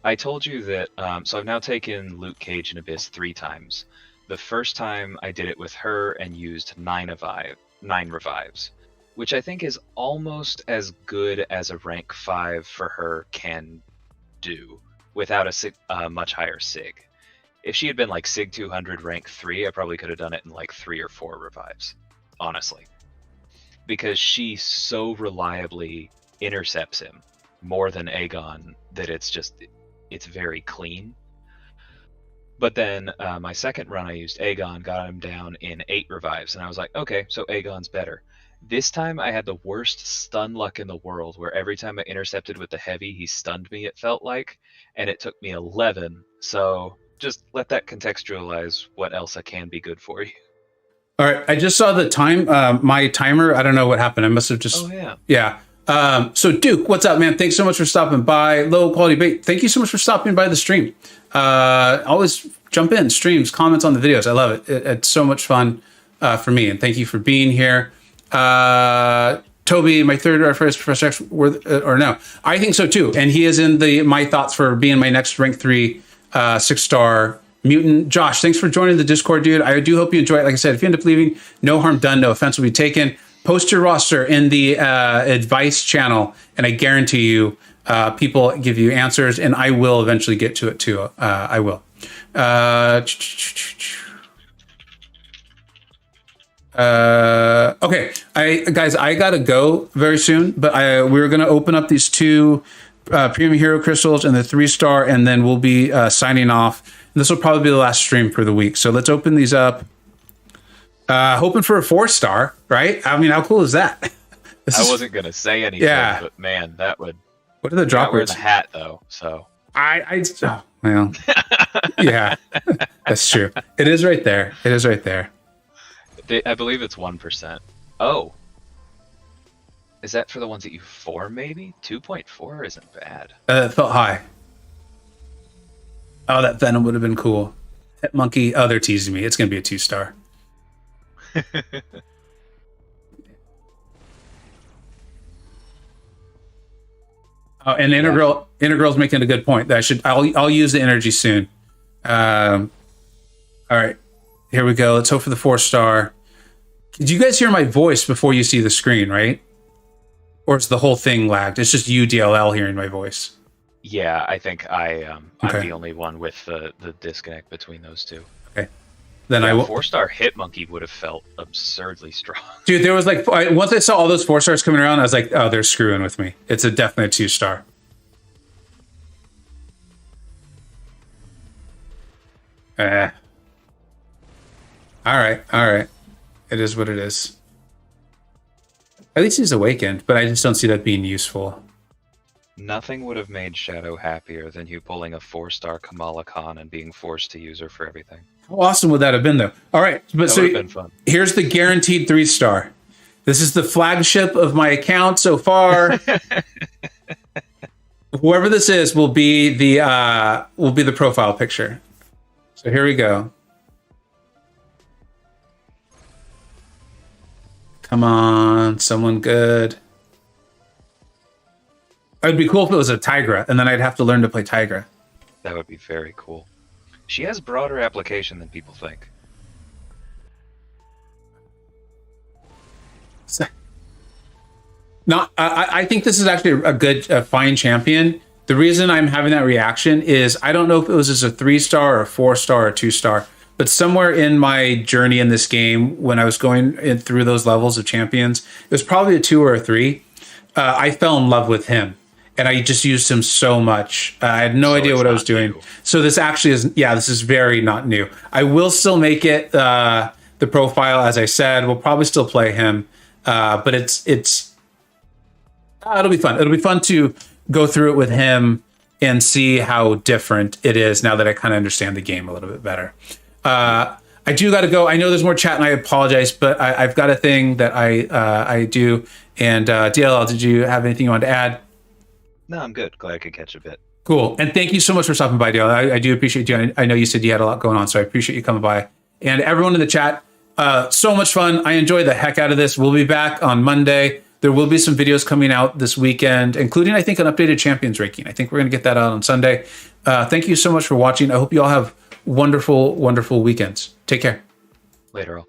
I told you that, so I've now taken Luke Cage and Abyss 3 times. The first time I did it with her and used 9 revives, which I think is almost as good as a rank 5 for her can do without a much higher sig. If she had been like sig 200 rank 3, I probably could have done it in like 3 or 4 revives, honestly. Because she so reliably intercepts him more than Aegon that it's very clean. But then my second run I used Aegon, got him down in 8 revives, and I was like, okay, so Aegon's better. This time I had the worst stun luck in the world, where every time I intercepted with the heavy, he stunned me, it felt like, and it took me 11. So just let that contextualize what Elsa can be good for you. All right, I just saw the time, my timer. I don't know what happened. I must have just... Oh, yeah. Yeah. So Duke, what's up, man? Thanks so much for stopping by. Low quality bait. Thank you so much for stopping by the stream. Always jump in, streams, comments on the videos. I love it. It's so much fun for me, and thank you for being here. Toby, my third or first Professor X, or no, I think so too. And he is in my thoughts for being my next rank 3 6-star mutant. Josh, thanks for joining the Discord, dude. I do hope you enjoy it. Like I said, if you end up leaving, no harm done, no offense will be taken. Post your roster in the advice channel, and I guarantee you people give you answers, and I will eventually get to it too. I will. Okay, guys, I gotta go very soon, but we're gonna open up these 2 premium hero crystals and the 3-star, and then we'll be signing off. This will probably be the last stream for the week, so let's open these up. Hoping for a 4-star, right? I mean, how cool is that? I wasn't gonna say anything, but man, that would. What are the drop rates? Wearing the hat though, so. Oh, well, yeah, that's true. It is right there. It is right there. I believe it's 1%. Oh. Is that for the ones that you 4 maybe? 2.4 isn't bad. It felt high. Oh, that Venom would have been cool. Hit Monkey. Oh, they're teasing me. It's going to be a 2-star. Oh, and Integral's making a good point. That I'll use the energy soon. All right, here we go. Let's hope for the 4-star. Did you guys hear my voice before you see the screen, right? Or is the whole thing lagged? It's just you, DLL, hearing my voice. Yeah, I think I'm Okay. the only one with the disconnect between those two. Okay. Then Yeah, I will. 4-star Hit Monkey would have felt absurdly strong. Dude, there was like, once I saw all those 4-stars coming around, I was like, oh, they're screwing with me. It's a definite 2-star. All right. It is what it is. At least he's awakened, but I just don't see that being useful. Nothing would have made Shadow happier than you pulling a 4-star Kamala Khan and being forced to use her for everything. How awesome would that have been, though? All right, but That so would have been fun. here's the guaranteed 3-star. This is the flagship of my account so far. Whoever this is will be the profile picture. So here we go. Come on, someone good. It would be cool if it was a Tigra, and then I'd have to learn to play Tigra. That would be very cool. She has broader application than people think. No, I think this is actually a fine champion. The reason I'm having that reaction is I don't know if it was as a 3-star or a 4-star or 2-star, but somewhere in my journey in this game, when I was going through those levels of champions, it was probably a 2 or a 3. I fell in love with him, and I just used him so much. I had no idea what I was doing. New. So this actually is, this is very not new. I will still make it the profile, as I said. We'll probably still play him, but it'll be fun. It'll be fun to go through it with him and see how different it is now that I kind of understand the game a little bit better. I do got to go. I know there's more chat, and I apologize, but I've got a thing that I do. And DLL, did you have anything you wanted to add? No, I'm good. Glad I could catch a bit. Cool. And thank you so much for stopping by, DLL. I do appreciate you. I know you said you had a lot going on, so I appreciate you coming by. And everyone in the chat, so much fun. I enjoyed the heck out of this. We'll be back on Monday. There will be some videos coming out this weekend, including, I think, an updated champions ranking. I think we're going to get that out on Sunday. Thank you so much for watching. I hope you all have wonderful, wonderful weekends. Take care. Later all.